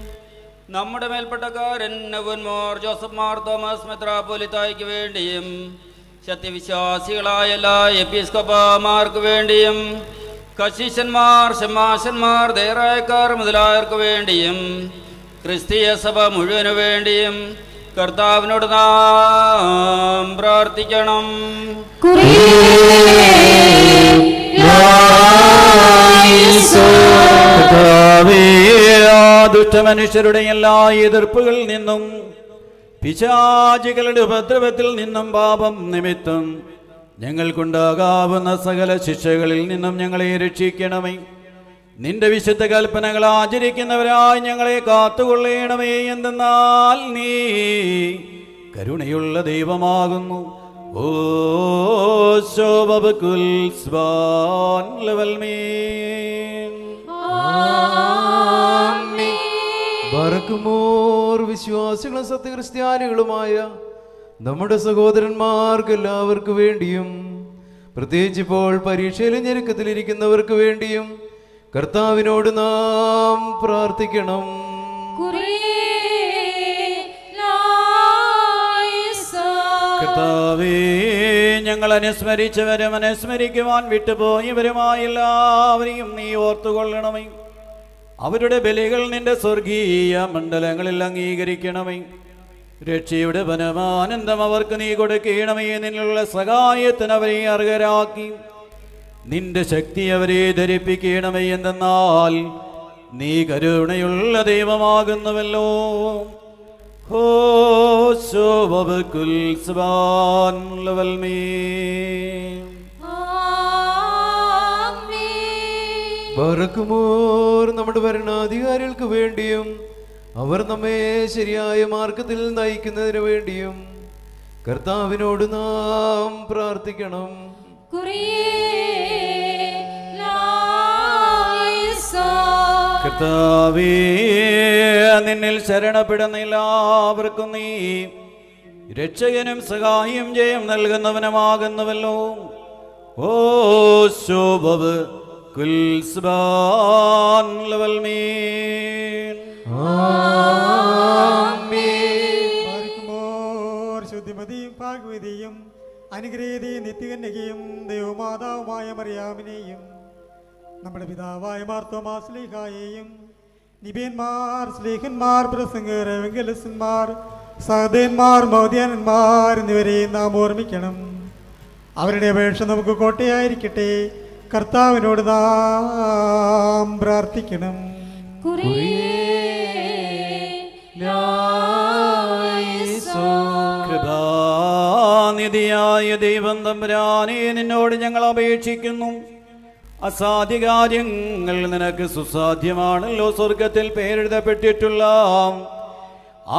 നമ്മുടെ മേൽപ്പെട്ടക്കാരൻ നവുൻമോർ ജോസഫ് മാർ തോമസ് മെത്രാപ്പൊലിത്തായ്ക്ക് വേണ്ടിയും സത്യവിശ്വാസികളായ എല്ലാ എപ്പിസ്കോപ്പമാർക്ക് വേണ്ടിയും കശീശന്മാർ ശമാശന്മാർ ദേറായക്കാർ മുതലായവർക്ക് വേണ്ടിയും ക്രിസ്തീയ സഭ മുഴുവനു വേണ്ടിയും കർത്താവിനോട് നാം പ്രാർത്ഥിക്കണം. ദുഷ്ടമനുഷ്യരുടെ എല്ലാ എതിർപ്പുകളിൽ നിന്നും പിശാചികളുടെ ഉപദ്രവത്തിൽ നിന്നും പാപം നിമിത്തം ഞങ്ങൾക്കുണ്ടാകാവുന്ന സകല ശിക്ഷകളിൽ നിന്നും ഞങ്ങളെ രക്ഷിക്കണമേ. നിന്റെ വിശുദ്ധ കൽപ്പനകൾ ആചരിക്കുന്നവരായി ഞങ്ങളെ കാത്തുകൊള്ളണമേ. എന്തെന്നാൽ നീ കരുണയുള്ള ദൈവമാകുന്നു. ഓ ശോഭകുൽ സ്വാൻ ലവൽ മേ. ബറക്കുമോർ വിശ്വാസികളും സത്യക്രിസ്ത്യാനികളുമായ നമ്മുടെ സഹോദരന്മാർക്ക് എല്ലാവർക്കു വേണ്ടിയും പ്രത്യേകിച്ച് ഇപ്പോൾ പരീക്ഷയിലും ഞെരുക്കത്തിലിരിക്കുന്നവർക്ക് വേണ്ടിയും കർത്താവിനോട് നാം പ്രാർത്ഥിക്കണം. കർത്താവേ, ഞങ്ങൾ അനുസ്മരിച്ചവരും അനുസ്മരിക്കുവാൻ വിട്ടുപോയവരുമായ എല്ലാവരെയും നീ ഓർത്തുകൊള്ളണമേ. അവരുടെ ബലികൾ നിന്റെ സ്വർഗീയ മണ്ഡലങ്ങളിൽ അംഗീകരിക്കണമേ. രക്ഷയുടെ പരമാനന്ദം അവർക്ക് നീ കൊടുക്കണമേ. നിന്നുള്ള സഹായത്തിന് അവരെ അർഹരാക്കി നിന്റെ ശക്തി അവരെ ധരിപ്പിക്കണമേ. എന്തെന്നാൽ നീ കരുണയുള്ള ദൈവമാകുന്നുവല്ലോ. ബറക്കുമോർ നമ്മുടെ ഭരണാധികാരികൾക്ക് വേണ്ടിയും അവർ നമ്മെ ശരിയായ മാർഗത്തിൽ നയിക്കുന്നതിന് വേണ്ടിയും കർത്താവിനോട് നാം പ്രാർത്ഥിക്കണം. കർത്താവേ, നിന്നിൽ ശരണപ്പെടുന്ന എല്ലാവർക്കും നീ രക്ഷകനും സഹായം ജയം നൽകുന്നവനുമാകുന്നുവല്ലോ. ഓ ശോഭവ് കുൽസ്ബാൻ ലവൽ മീൻ. ശുദ്ധിമതിയും ഭാഗ്യവതിയും അനുഗ്രഹീതയും നിത്യകന്യകയും ദൈവമാതാവുമായ മറിയാമിനെയും നമ്മുടെ പിതാവായ മാർത്തോമാ ശ്ലീഹായെയും നിബിയന്മാർ, ശ്ലീഹന്മാർ, പ്രസംഗർ, വെങ്കലസന്മാർ, സഹദേന്മാർ, മൗദ്യാനന്മാർ എന്നിവരെയും നാം ഓർമ്മിക്കണം. അവരുടെ അപേക്ഷ നമുക്ക് കോട്ടയായിരിക്കട്ടെ. കർത്താവിനോട് നാം പ്രാർത്ഥിക്കണം. കൃപാനിധിയായ ദൈവം തമ്പുരാനെ, നിന്നോട് ഞങ്ങൾ അപേക്ഷിക്കുന്നു. അസാധ്യ കാര്യങ്ങൾ നിനക്ക് സുസാധ്യമാണല്ലോ. സ്വർഗത്തിൽ പേരെഴുതപ്പെട്ടിട്ടുള്ള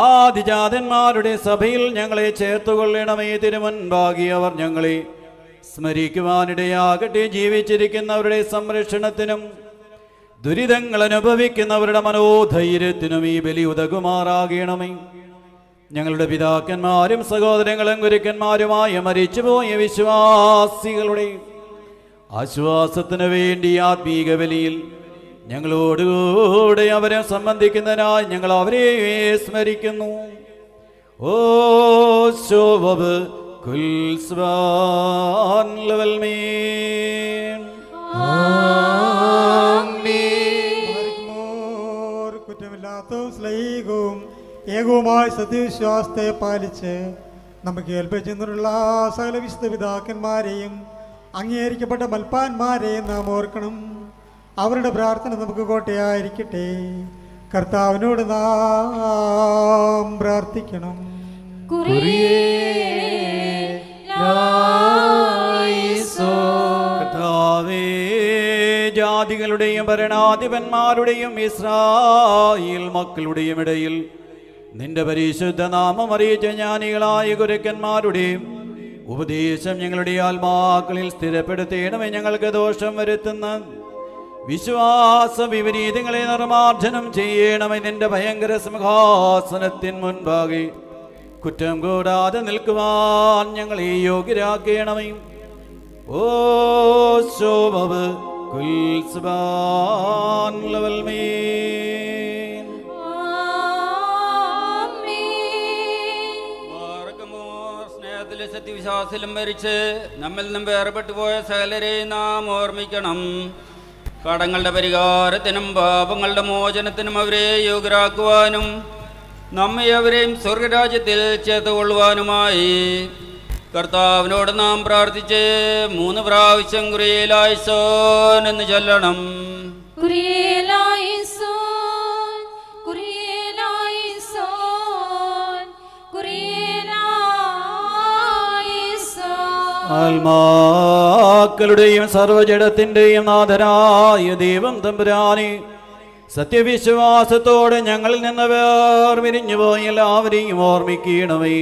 ആദിജാതന്മാരുടെ സഭയിൽ ഞങ്ങളെ ചേർത്തുകൊള്ളണമേ. തിരുമുൻപാകി അവർ ഞങ്ങളെ സ്മരിക്കുവാനിടയാകട്ടെ. ജീവിച്ചിരിക്കുന്നവരുടെ സംരക്ഷണത്തിനും ദുരിതങ്ങൾ അനുഭവിക്കുന്നവരുടെ മനോധൈര്യത്തിനും ഈ ബലി ഉതകുമാറാകണമേ. ഞങ്ങളുടെ പിതാക്കന്മാരും സഹോദരങ്ങളും ഗുരുക്കന്മാരുമായ മരിച്ചുപോയ വിശ്വാസികളുടെ ആശ്വാസത്തിനു വേണ്ടി ആത്മീക ബലിയിൽ ഞങ്ങളോടുകൂടെ അവരെ സംബന്ധിക്കുന്നതിനായി ഞങ്ങൾ അവരെ സ്മരിക്കുന്നു. ഓ ശോഭവ് കുൽസ്വാൻ ലവൽ മീൻ. കുറ്റമില്ലാത്തവും സ്ലൈകവും ഏകവുമായ സത്യവിശ്വാസത്തെ പാലിച്ച് നമുക്ക് ഏൽപ്പിച്ചെന്നുള്ള സകല വിശുദ്ധ പിതാക്കന്മാരെയും അംഗീകരിക്കപ്പെട്ട മൽപ്പാന്മാരെയും നാം ഓർക്കണം. അവരുടെ പ്രാർത്ഥന നമുക്ക് കോട്ടയായിരിക്കട്ടെ. കർത്താവിനോട് നാം പ്രാർത്ഥിക്കണം. കർത്താവേ, ജാതികളുടെയും ഭരണാധിപന്മാരുടെയും ഇസ്രായേൽ മക്കളുടെയും ഇടയിൽ നിന്റെ പരിശുദ്ധ നാമം അറിയിച്ച ജ്ഞാനികളായ ഗുരുക്കന്മാരുടെയും ഉപദേശം ഞങ്ങളുടെ ആത്മാക്കളിൽ സ്ഥിരപ്പെടുത്തേണമേ. ഞങ്ങൾക്ക് ദോഷം വരുത്തുന്ന വിശ്വാസ വിപരീതങ്ങളെ നിർമാർജനം ചെയ്യണമേ. നിന്റെ ഭയങ്കര സിംഹാസനത്തിൻ മുൻപാകെ കുറ്റം കൂടാതെ നിൽക്കുവാൻ ഞങ്ങളെ യോഗ്യരാക്കണമേ. ഓ ശോഭവ് കുൽസ്ബാൻ ലവൽ മീൻ. സ്നേഹത്തിലെ സത്യവിശ്വാസത്തിലും മരിച്ച് നമ്മിൽ നിന്നും വേർപെട്ടു പോയ സകലരെയും നാം ഓർമ്മിക്കണം. കടങ്ങളുടെ പരിഹാരത്തിനും പാപങ്ങളുടെ മോചനത്തിനും അവരെ യോഗ്യരാക്കുവാനും നമ്മെ അവരെയും സ്വർഗരാജ്യത്തിൽ ചേർത്തുകൊള്ളുവാനുമായി കർത്താവിനോട് നാം പ്രാർത്ഥിച്ച് 3 പ്രാവശ്യം കുരിയേലായിസോൻ എന്ന് ചൊല്ലണം. കുരിയേലായിസോൻ, കുരിയേലായിസോൻ, കുരിയേലായിസോൻ. ആത്മാക്കളുടെയും സർവജടത്തിന്റെയും നാഥനായ ദൈവം തമ്പുരാനെ, സത്യവിശ്വാസത്തോടെ ഞങ്ങളിൽ നിന്ന് വേർപിരിഞ്ഞുപോയി എല്ലാവരെയും ഓർമ്മിക്കണമേ.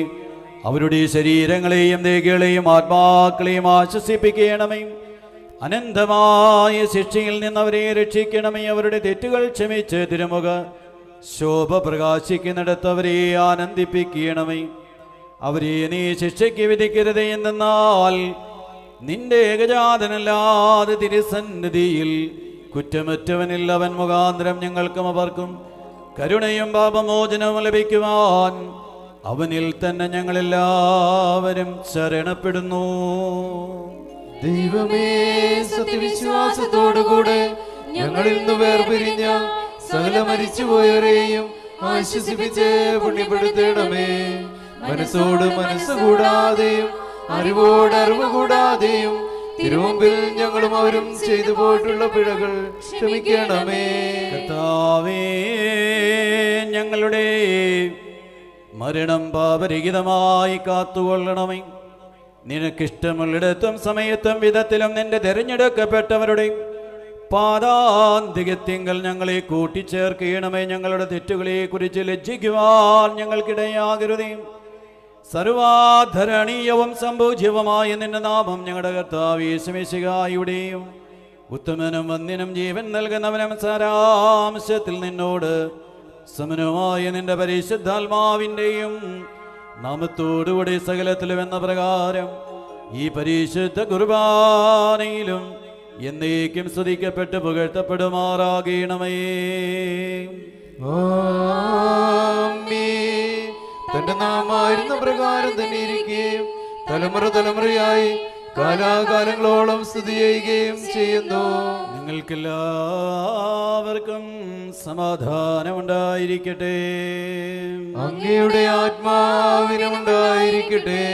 അവരുടെ ശരീരങ്ങളെയും ദേഹികളെയും ആത്മാക്കളെയും ആശ്വസിപ്പിക്കണമേ. അനന്തമായ ശിക്ഷയിൽ നിന്ന് അവരെ രക്ഷിക്കണമേ. അവരുടെ തെറ്റുകൾ ക്ഷമിച്ച് തിരുമുഖ ശോഭ പ്രകാശിക്കുന്നിടത്ത് അവരെ ആനന്ദിപ്പിക്കണമേ. അവരെ നീ ശിക്ഷയ്ക്ക് വിധിക്കരുത്. എന്നാൽ നിന്റെ ഏകജാതനല്ലാതെ തിരുസന്നിധിയിൽ കുറ്റമറ്റവനിൽ അവൻ മുഖാന്തരം ഞങ്ങൾക്കും അവർക്കും കരുണയും പാപമോചനവും ലഭിക്കുവാൻ അവനിൽ തന്നെ ഞങ്ങളെല്ലാവരും ശരണപ്പെടുന്നു. ദൈവമേ, സത്യവിശ്വാസത്തോടുകൂടെ ഞങ്ങളിൽ നിന്ന് വേർപിരിഞ്ഞ സകല മരിച്ചുപോയവരെയും ആശ്വസിപ്പിച്ച് പുണ്യപ്പെടുത്തണമേ. മനസ്സോട് മനസ്സ് കൂടാതെയും അറിവോട് അറിവ് കൂടാതെയും തിരുമുമ്പിൽ ഞങ്ങളും അവരും ചെയ്തു പോയിട്ടുള്ള പിഴകൾ ക്ഷമിക്കണമേ. കർത്താവേ, ഞങ്ങളുടെ മരണം പാപരഹിതമായി കാത്തുകൊള്ളണമേ. നിനക്കിഷ്ടമുള്ളിടത്തും സമയത്തും വിധത്തിലും നിന്റെ തിരഞ്ഞെടുക്കപ്പെട്ടവരുടെ പാദാന്തികത്തിങ്കൽ ഞങ്ങളെ കൂട്ടിച്ചേർക്കണമേ. ഞങ്ങളുടെ തെറ്റുകളെ കുറിച്ച് ലജ്ജിക്കുവാൻ ഞങ്ങൾക്കിടയാകരുതേ. സർവാധരണീയവും സംഭൂജ്യവുമായ നിന്റെ നാമം ഞങ്ങളുടെ കർത്താവ് യേശുമിശിഹായുടെയും ഉത്തമനും വന്യനും ജീവൻ നൽകുന്നവനും സാരാംശത്തിൽ നിന്നോട് സമനുമായ നിന്റെ പരിശുദ്ധാത്മാവിൻ്റെയും നാമത്തോടുകൂടി സകലത്തിലും എന്ന പ്രകാരം ഈ പരിശുദ്ധ കുർബാനയിലും എന്നേക്കും സ്തുതിക്കപ്പെട്ട് പുകഴ്ത്തപ്പെടുമാറാകണമേ. ആമേൻ. തന്റെ നാമായിരുന്ന പ്രകാരം തന്നെ ഇരിക്കുകയും തലമുറ തലമുറയായി കാലാകാലങ്ങളോളം സ്തുതി ചെയ്യുകയും ചെയ്യുന്നു. നിങ്ങൾക്കെല്ലാവർക്കും സമാധാനമുണ്ടായിരിക്കട്ടെ. അങ്ങയുടെ ആത്മാവിനുണ്ടായിരിക്കട്ടെ.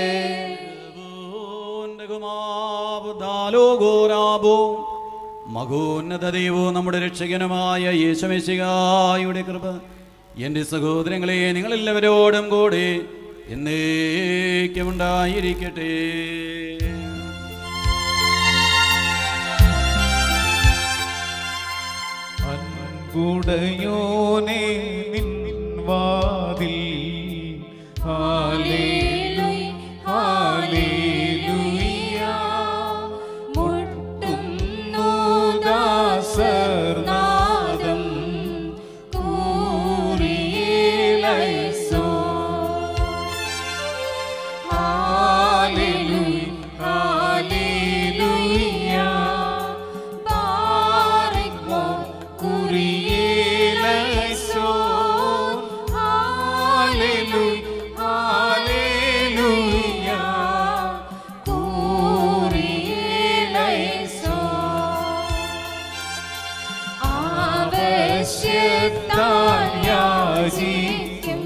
മഹോന്നത ദൈവവും നമ്മുടെ രക്ഷകനുമായ യേശുമിശിഹായുടെ കൃപ എൻ്റെ സഹോദരങ്ങളെ നിങ്ങളെല്ലാവരോടും കൂടെ എന്നേക്കും ഉണ്ടായിരിക്കട്ടെ. അൻപുടയോനേ നിൻ വാതിൽ ഹല്ലേലൂയ ഹല്ലേലൂയ മുട്ടുന്നു ദാസർനാദം കൂറിയേലൈസോ ഹല്ലേലൂയ ഹല്ലേലൂയ ബാരക്മോ കൂറിയേലൈസോ ഹല്ലേലൂയ ഹല്ലേലൂയ കൂറിയേലൈസോ ആവശ്യത്താൽ യാചിക്കും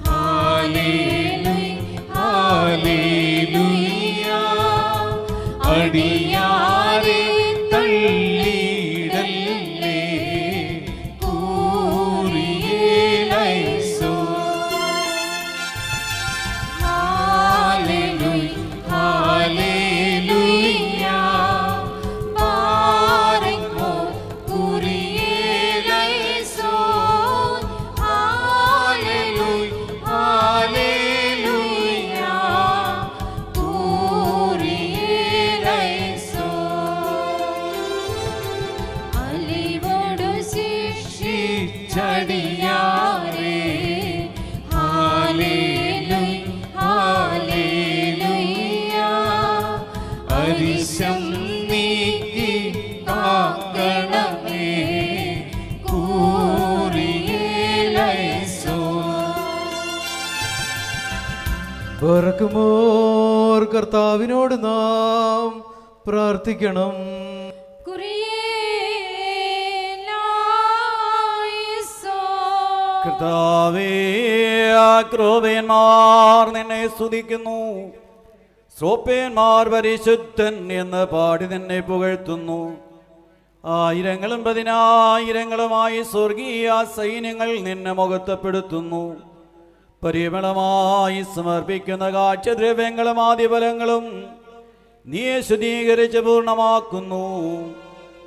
ഹല്ലേലൂയ ഹല്ലേലൂയ അടിയാരെ തള്ളിയിടല്ലേ കൂറിയേലൈസോ ഹല്ലേലൂയ ഹല്ലേലൂയ ബാരക്മോ കൂറിയേലൈസോ ഹല്ലേലൂയ ഹല്ലേലൂയ കൂറിയേലൈസോ അലിവോടു ശിക്ഷിച്ചടിയാരേ ഹല്ലേലൂയ ഹല്ലേലൂയ അരിശം നീക്കി കാക്കണമേ കൂറിയേലൈസോ. ബറക്കുമോർ കർത്താവിനോട് നാം പ്രാർത്ഥിക്കണം. കർത്താവേ, ആ ക്രോവേന്മാർ നിന്നെ സ്തുതിക്കുന്നു. ശ്രോപ്പേന്മാർ പരിശുദ്ധൻ എന്ന് പാടി നിന്നെ പുകഴ്ത്തുന്നു. ആയിരങ്ങളും പതിനായിരങ്ങളുമായി സ്വർഗീയ സൈന്യങ്ങൾ നിന്നെ മുഖത്തപ്പെടുത്തുന്നു. പരിമളമായി സമർപ്പിക്കുന്ന കാഴ്ചദ്രവ്യങ്ങളും ആദിഫലങ്ങളും നീ ശുദ്ധീകരിച്ച് പൂർണ്ണമാക്കുന്നു.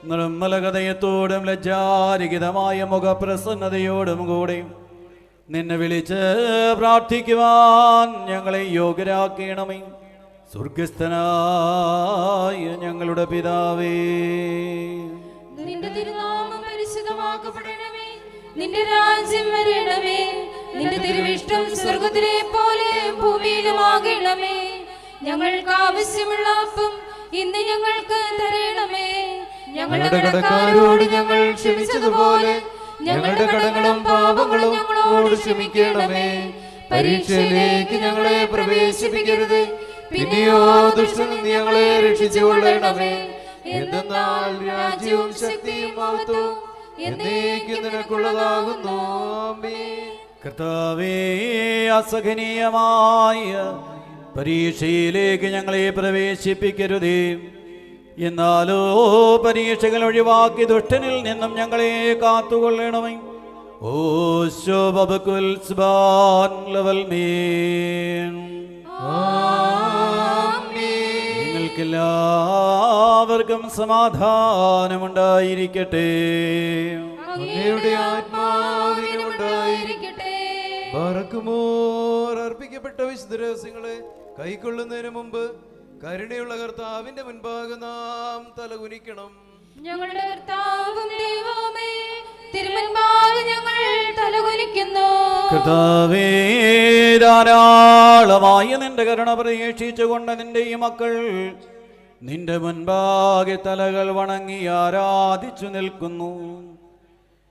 നിർമ്മല ഹൃദയത്തോടും ലജ്ജാരഹിതമായ മുഖപ്രസന്നതയോടും കൂടി നിന്നെ വിളിച്ച് പ്രാർത്ഥിക്കുവാൻ ഞങ്ങളെ യോഗ്യരാക്കണമേ. സ്വർഗസ്ഥനായ ഞങ്ങളുടെ പിതാവേ, നിന്റെ തിരുനാമം പരിശുദ്ധമാക്കപ്പെടണമേ. നിന്റെ രാജ്യം വരണമേ. നിന്റെ തിരുവിഷ്ടം സ്വർഗത്തിലെ പോലെ ഭൂമിയിലുമാകണമേ. ഞങ്ങൾക്ക് ആവശ്യമുള്ള അപ്പം ഇന്ന് ഞങ്ങൾക്ക് തരണമേ. ഞങ്ങളുടെ കടക്കാരോട് ഞങ്ങൾ ക്ഷമിച്ചതുപോലെ ഞങ്ങളുടെ കടങ്ങളും പാപങ്ങളും ഞങ്ങളോട് ക്ഷമിക്കണമേ. പരീക്ഷയിലേക്ക് ഞങ്ങളെ പ്രവേശിപ്പിക്കരുത്, പിന്നെയോ ദുഷ്ടനിൽ ഞങ്ങളെ രക്ഷിച്ചുകൊള്ളണമേ. എന്തെന്നാൽ രാജ്യവും ശക്തിയും മഹത്വവും എന്നേക്കും നിനക്കുള്ളതാകുന്നു. ആമേൻ. കർത്താവേ, അസഹനീയമായ പരീക്ഷയിലേക്ക് ഞങ്ങളെ പ്രവേശിപ്പിക്കരുതേ, എന്നാലോ പരീക്ഷകൾ ഒഴിവാക്കി ദുഷ്ടനിൽ നിന്നും ഞങ്ങളെ കാത്തുകൊള്ളണമേ. ഓ ശോഭബകുൽ സുബ്ഹാൻ ലവൽ മീൻ. നിങ്ങൾക്കെല്ലാവർക്കും സമാധാനമുണ്ടായിരിക്കട്ടെ. അങ്ങയുടെ ആത്മാവിനുണ്ടായിരിക്കട്ടെ. ബറക്കുമോർ. അർപ്പിക്കപ്പെട്ട വിശുദ്ധ രഹസ്യങ്ങളെ കൈക്കൊള്ളുന്നതിന് മുമ്പ് കരുണയുള്ള കർത്താവിന്റെ മുൻപാകെ നാം തലകുനിക്കണം. ഞങ്ങളുടെ കർത്താവും ദൈവമേ, തിരുമുൻപാകെ ഞങ്ങൾ തലകുനിക്കുന്നു. കർത്താവേ, ധാരാളമായ നിന്റെ കരുണ പ്രതീക്ഷിച്ചുകൊണ്ട് നിന്റെ ഈ മക്കൾ നിന്റെ മുൻപാകെ തലകൾ വണങ്ങി ആരാധിച്ചു നിൽക്കുന്നു.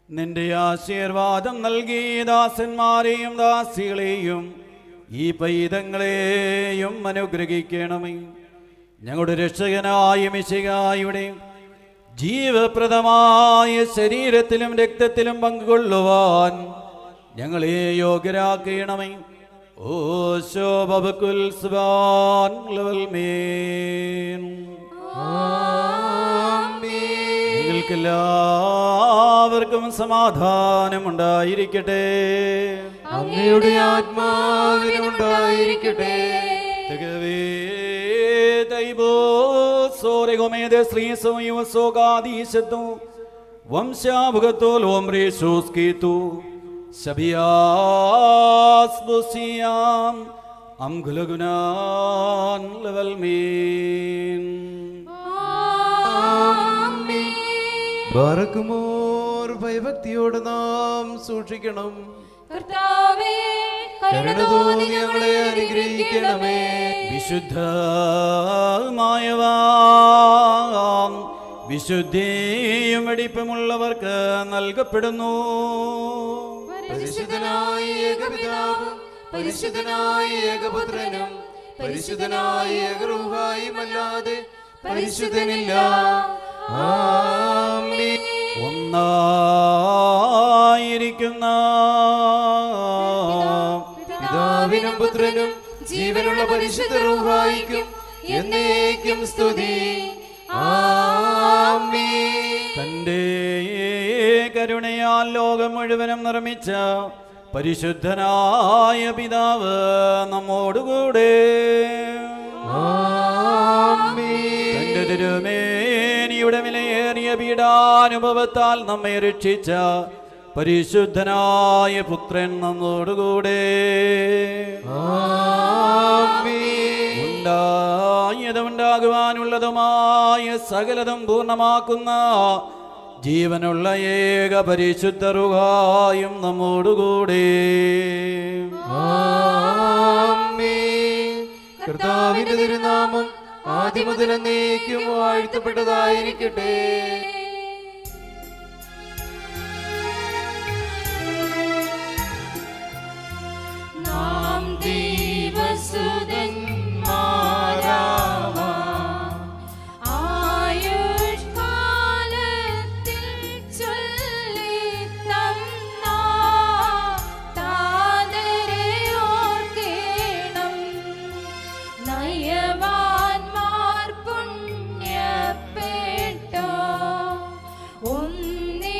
നിന്റെ ആശീർവാദം നൽകി ദാസന്മാരെയും ദാസികളെയും ഈ പൈതങ്ങളെയും അനുഗ്രഹിക്കണമേ. ഞങ്ങളുടെ രക്ഷകനായ മിശിഹായുടെ ജീവപ്രദമായ ശരീരത്തിലും രക്തത്തിലും പങ്കുകൊള്ളുവാൻ ഞങ്ങളെ യോഗ്യരാക്കണമേ. ഓ ശോഭബകുൽ സുബ്ഹാൻ ലവൽ മീൻ. നിങ്ങൾക്കെല്ലാവർക്കും സമാധാനമുണ്ടായിരിക്കട്ടെ. അങ്ങയുടെ ആത്മാവിനുണ്ടായിരിക്കട്ടെ. ബറക്കുമോർ. ഭയഭക്തിയോട് നാം സൂക്ഷിക്കണം. കർത്താവേ, കരുണ തോന്നി ഞങ്ങളെ അനുഗ്രഹിക്കണമേ. വിശുദ്ധമായവാം വിശുദ്ധിയും വെടിപ്പുമുള്ളവർക്ക് നൽകപ്പെടുന്നു. പരിശുദ്ധനായ ഏകപിതാവും പരിശുദ്ധനായ ഏകപുത്രനും പരിശുദ്ധനായ ഏകരൂഹായുമല്ലാതെ പരിശുദ്ധനില്ല. ആമേൻ. ഒന്നായിരിക്കുന്ന പിതാവിനും പുത്രനും ജീവനുള്ള പരിശുദ്ധ റൂഹായിക്കും എന്നേക്കും സ്തുതി. ആമേൻ. തന്റെ കരുണയാൽ ലോകം മുഴുവനും നിർമ്മിച്ച പരിശുദ്ധനായ പിതാവ് നമ്മോടുകൂടെ. തന്റെ തിരുമേനിയുടെ വിലയേറിയ പീഡാനുഭവത്താൽ നമ്മെ രക്ഷിച്ച പരിശുദ്ധനായ പുത്രൻ നമ്മോടുകൂടെ. ഉണ്ടായതും ഉണ്ടാകുവാനുള്ളതുമായ സകലതും പൂർണ്ണമാക്കുന്ന ജീവനുള്ള ഏക പരിശുദ്ധ റൂഹായും നമ്മോടുകൂടെ. കർത്താവിന്റെ തിരുനാമം ആദ്യമുതൽ എന്നേക്കും വാഴ്ത്തപ്പെട്ടതായിരിക്കട്ടെ. നാം ദൈവസുതന്മാരാവാം. ആയുഷ്കാലത്തിൽ ചൊല്ലിത്തന്ന താതരെ ഓർക്കേണം. നയവാന്മാർ പുണ്യപ്പെട്ടോ ഒന്നിച്ചേകുമവർ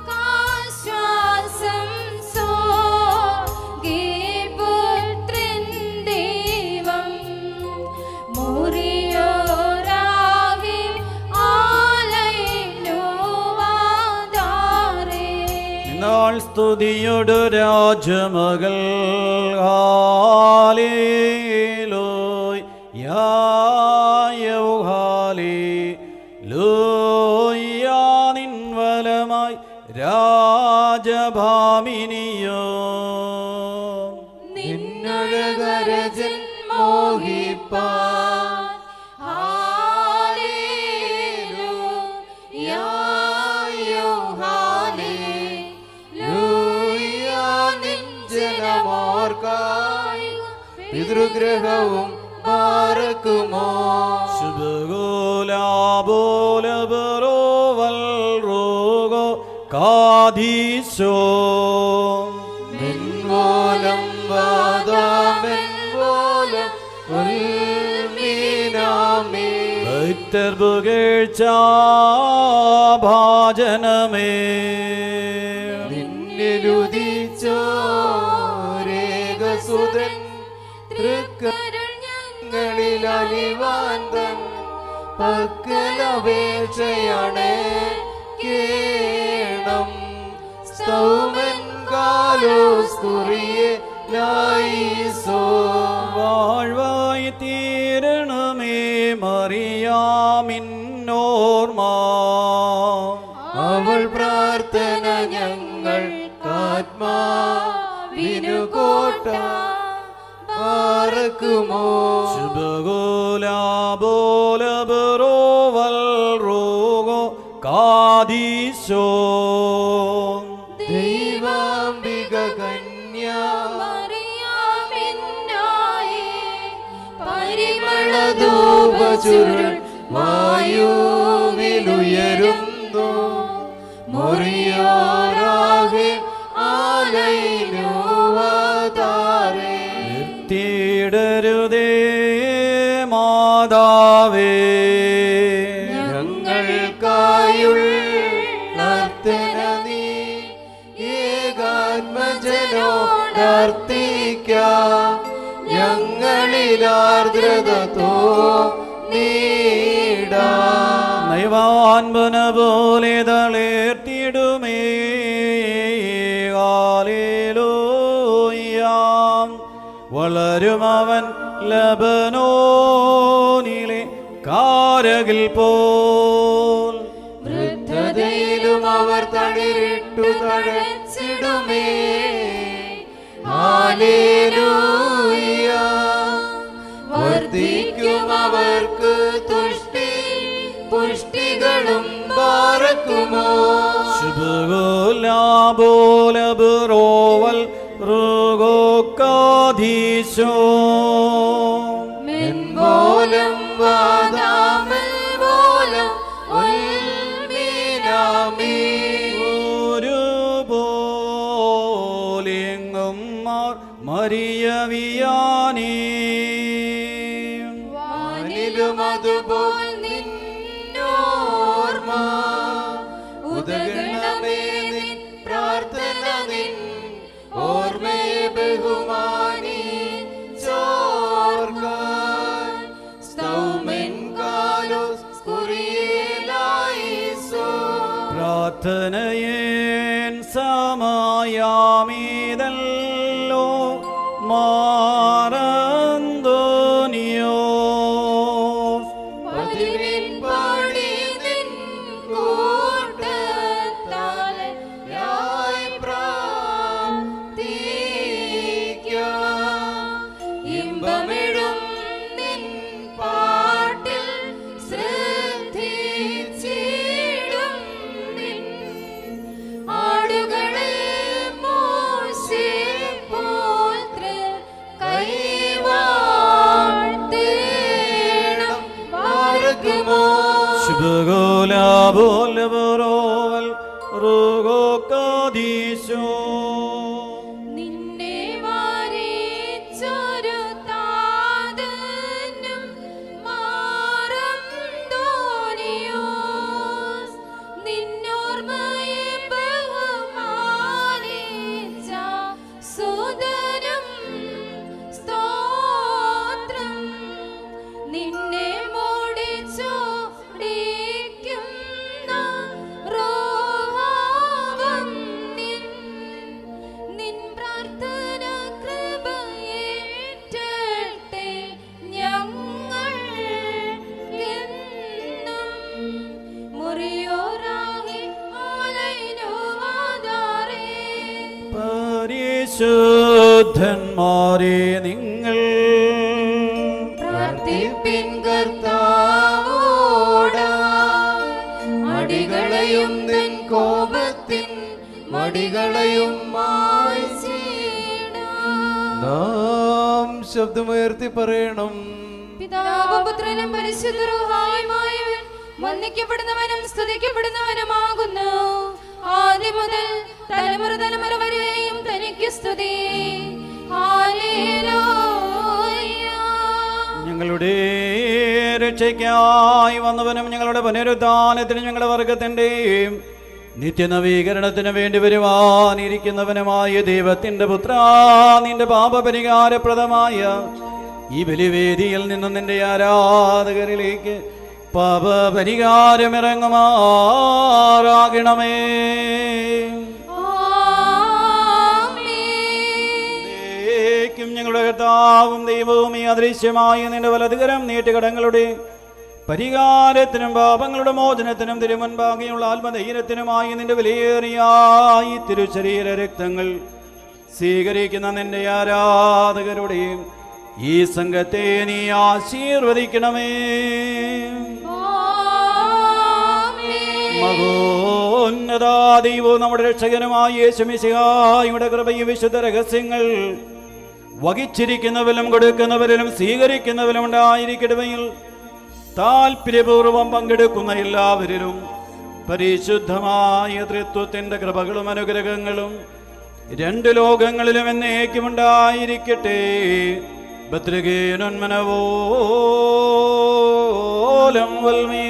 കാശ്വാസം സ്വകീപുത്രൻ ദൈവം മുറിയോരാകെ ആലയിലുവാതാരേ. നാൾ സ്തുതിയൊടു രാജമകൾ ഹാലേലൂയ ഹാലേലൂയ. നിൻവലമായി രാജഭാമിനിയോ നിന്നഴകരജൻ മോഹിപ്പാൻ ഹാലേലൂയ പിതൃഗ്രഹവും പാർക്കുമോ. മെൻവോലം വാദാമെൻവോലം ഉൽമീനാമേ. ഭാജനമേ നിന്നിലുദിച്ചോരേകസുതൻ തൃക്കരുൾ ഞങ്ങളിൽ അലിവാന്തൻ പക്കലപേക്ഷയാണ് കേണം. സ്തൗമൻ കാലോസ് കുറിയെ ലായിസോ. വാഴ്വായി തീരണമേ മറിയാമിന്നോർമ്മ. അവൾ പ്രാർത്ഥന ഞങ്ങൾ ആത്മാവിനു കോട്ട പാർക്കുമോ. ദൈവാംബിക കന്യാ പരിമളധൂപചുരുൾ വായുവിലുയരുന്നു. മൊറിയോറാകെ ആലയിലുവാതാരേ. നിർത്തിയിടരുതേ മാതാവേ ഞങ്ങൾക്കായുള്ള നീ ഏകാത്മജനോടർത്തിക്കാം. ഞങ്ങളിലാർദ്രത തോന്നിടാ. നൈവാൻപന പോലെ തളർത്തിടുമേ. ഹല്ലേലൂയാം. വളരുമവൻ ലബനോനിലെ കാരകിൽ പോൽ. വൃദ്ധതയിലും അവർ തളിരിട്ടു തഴച്ചിടുമേ. ഹല്ലേലൂയ. വർദ്ധിക്കും അവർക്ക് തുഷ്ടി പുഷ്ടികളും പാർക്കുമോ. ശുഭഗോലാബോലബറോവൽ റുഗോക്കാധീശോ. മെൻപോലം വാദാമെൻപോലം ഉൽമീനാമേ. ഒരു പോലെങ്ങും മറിയവിയാനീ. വാനിലും അതുപോൽ നിന്നോർമ്മ ഉദകണമേ. നിൻ പ്രാർത്ഥന നിൻ ഓർമ്മയെ ബഹുമാനിച്ചോർക്കാൻ. സ്തൗമൻ കാലോസ് കുറിയേലായിസോ. പ്രാർത്ഥനയേൻ സമയാമിതല്ലോ മാറന്തോനിയോ. പതിവിൻ പണി നിൻ കൂട്ടത്താലെ യായി പ്രാർത്ഥിക്കാം. ഇമ്പമിടും നിൻ പാട്ടിൽ ശ്രദ്ധിച്ചിടും നിൻ ആടുകളെ മോശെ പോൽ കൈവാഴ്ത്തേണം പാർക്കുമോ. ശുഭഗോലാബോലബറോവൽ റുഗോക്കാധീശോ. നിന്നെ വാരിച്ചൊരു താതനും മാറന്തോനിയോസ്. നിന്നോർമ്മയെ ബഹുമാനിച്ച സുതനും സ്തോത്രം. നിന്നെ മോടിച്ചോടിക്കുന്ന റോഹാവം നിൻ പ്രാർത്ഥന കൃപയേറ്റട്ടെ ഞങ്ങൾ എന്നും. മുറിയോറാകെ ആലയിലുവാതാരേ. പരിശുദ്ധന്മാരെ നിങ്ങൾ പ്രാർത്ഥിപ്പിൻ കർത്താവോടായി. മടികളെയും നിൻ കോപത്തിൻ മടികളെയും മായ്ച്ചിടാം. നാം ശബ്ദമുയർത്തി പറയണം. പിതാവും പുത്രനും പരിശുദ്ധ റൂഹായുമായവൻ വന്ദിക്കപ്പെടുന്നവനും സ്തുതിക്കപ്പെടുന്നവനുമാകുന്നു. ആദ്യം മുതൽ തലമുറ തലമുറ വരെയും തനിക്ക് സ്തുതി. ഹല്ലേലൂയ. ഞങ്ങളുടെ രക്ഷയ്ക്കായി വന്നവനും ഞങ്ങളുടെ പുനരുദ്ധാനത്തിനും ഞങ്ങളുടെ വർഗത്തിൻ്റെയും നിത്യനവീകരണത്തിന് വേണ്ടി വരുവാനിരിക്കുന്നവനുമായ ദൈവത്തിൻ്റെ പുത്ര, നിന്റെ പാപപരിഹാരപ്രദമായ ഈ ബലിവേദിയിൽ നിന്നും നിന്റെ ആരാധകരിലേക്ക് പാപപരിഹാരമിറങ്ങുമാറാകണമേ. ഞങ്ങളുടെ കർത്താവും ദൈവവും ഈ അദൃശ്യമായ നിന്റെ വലതുകരം നീട്ടുകടങ്ങളുടെ പരിഹാരത്തിനും പാപങ്ങളുടെ മോചനത്തിനും തിരുമുൻപാകെയുള്ള ആത്മധൈര്യത്തിനുമായി നിന്റെ വിലയേറിയ ഈ തിരുശരീര രക്തങ്ങൾ സ്വീകരിക്കുന്ന നിന്റെ ആരാധകരുടെയും ഈ സംഘത്തെ നീ ആശീർവദിക്കണമേ. മഹോന്നതാദൈവവും നമ്മുടെ രക്ഷകനുമായ യേശുമിശിഹായുടെ കൃപയും വിശുദ്ധ രഹസ്യങ്ങൾ വഹിച്ചിരിക്കുന്നവരിലും കൊടുക്കുന്നവരിലും സ്വീകരിക്കുന്നവരിലും ഉണ്ടായിരിക്കണമെങ്കിൽ താല്പര്യപൂർവം പങ്കെടുക്കുന്ന എല്ലാവരിലും പരിശുദ്ധമായ തൃത്വത്തിന്റെ കൃപകളും അനുഗ്രഹങ്ങളും രണ്ട് ലോകങ്ങളിലും എന്നേക്കുമുണ്ടായിരിക്കട്ടെ. ബദ്രഗേനോന്മനവോലം വൽമീ.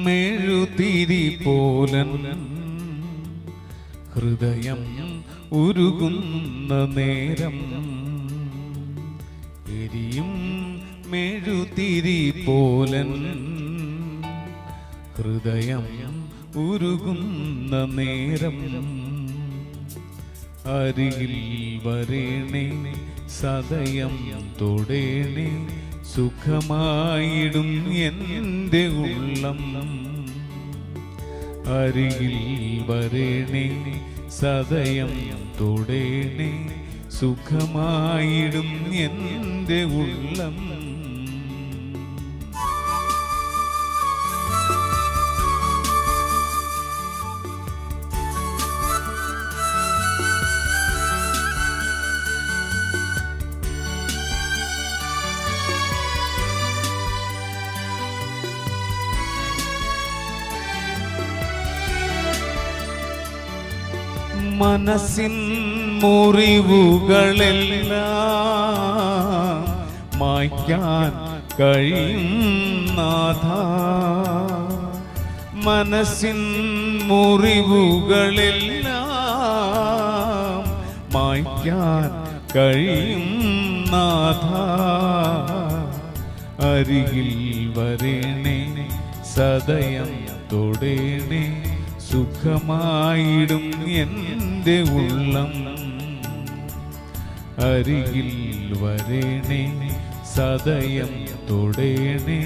മെഴുതിരി പോലൻ ഹൃദയം ഉരുകുന്ന നേരം, എരിയും മെഴുതിരി പോലൻ ഹൃദയം ഉരുകുന്ന നേരം, അരികിൽ വരേണേ സദയം തൊടേണേ, സുഖമായിടും എൻ്റെ ഉള്ളം. അരികിൽ വരേണേ സദയം തൊടേണേ, സുഖമായിടും എൻ്റെ ഉള്ളം. മനസ്സിൻ മുറിവുകളെല്ലാം മായ്ക്കാൻ കഴിയും നാഥ, മനസ്സിൻ മുറിവുകളെല്ലാം മായ്ക്കാൻ കഴിയും നാഥ അരികിൽ വരേണേ സദയം തൊടേണേ സുഖമായിടും എൻ്റെ ഉള്ളം അരികിൽ വരേണേ സദയം തൊടേണേ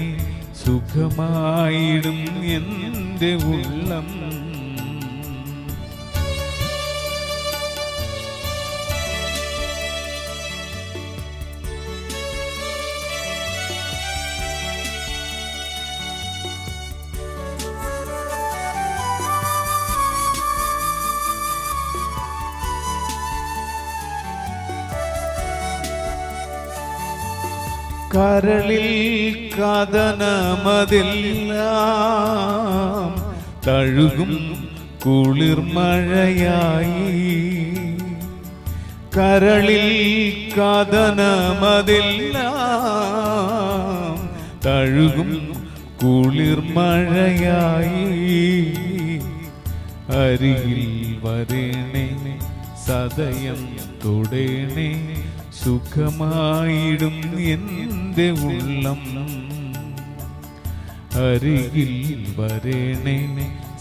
സുഖമായിടും എൻ്റെ ഉള്ളം കരളിൽ കഥനമതെല്ലാം തഴുകും കുളിർമഴയായി കരളിൽ കഥനമതെല്ലാം തഴുകും കുളിർമഴയായി അരികിൽ വരേണേ സദയം തൊടേണേ സുഖമായിടും എൻ്റെ ഉള്ളം അരികിൽ വരേണേ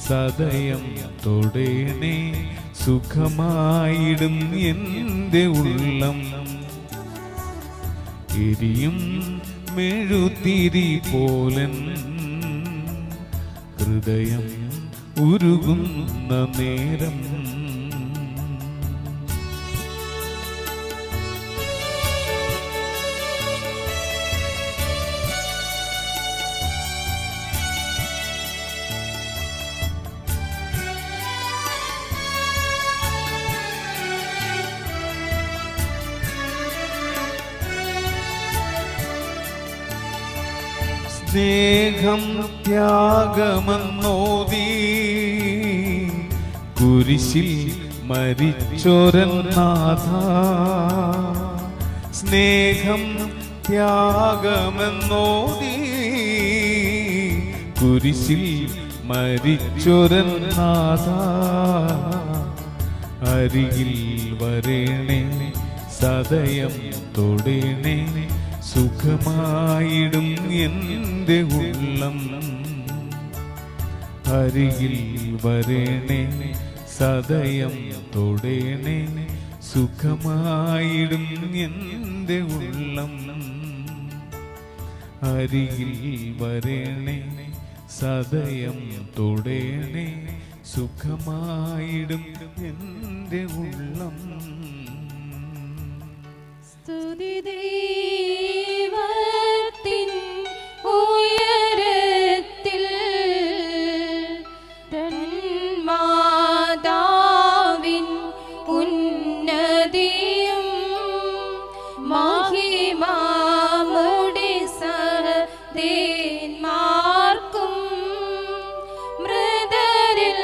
സദയം തൊടേണേ സുഖമായിടും എൻ്റെ ഉള്ളം എരിയും മെഴുതിരി പോലൻ ഹൃദയം ഉരുകുന്ന നേരം സ്നേഹം ത്യാഗമെന്നോതി കുരിശിൽ മരിച്ചോരൻ നാഥ സ്നേഹം ത്യാഗമെന്നോതി കുരിശിൽ മരിച്ചോരൻ നാഥ അരികിൽ വരേണേ സദയം തൊടേണേ സുഖമായിടും എൻ്റെ ഉള്ളം അരികിൽ വരേണേ സദയം തൊടേണേ സുഖമായിടും എൻ്റെ ഉള്ളം അരികിൽ വരേണേ സദയം തൊടേണേ സുഖമായിടും എൻ്റെ ഉള്ളം സ്തുതി ദൈവത്തിൻ ഉയരത്തിൽ തന്മാതാവിൻ ഉന്നതിയും മഹിമാമുടി സഹദേന്മാർക്കും മൃതരിൽ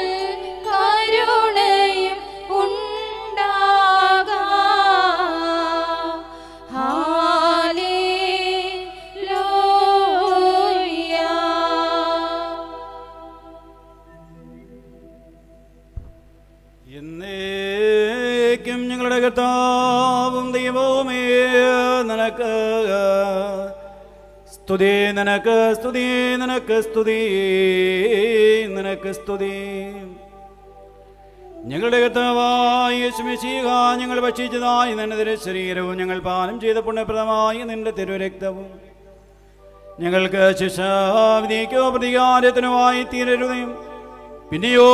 കരുണയും ഉണ്ടാകാ എന്നേക്കും ഞങ്ങളുടെ കർത്താവും ദൈവവുമേ നിനക്ക് സ്തുതി നിനക്ക് സ്തുതി നിനക്ക് സ്തുതി നിനക്ക് സ്തുതി ഞങ്ങളുടെ കർത്താവായ യേശുമിശിഹാ ഞങ്ങൾ ഭക്ഷിച്ചതായി നിന്റെ തിരുശരീരവും ഞങ്ങൾ പാനം ചെയ്ത പുണ്യപ്രദമായി നിന്റെ തിരുരക്തവും ഞങ്ങൾക്ക് ശിക്ഷാവിധിക്കോ പ്രതികാരത്തിനുമായി തീരരുതയും പിന്നെയോ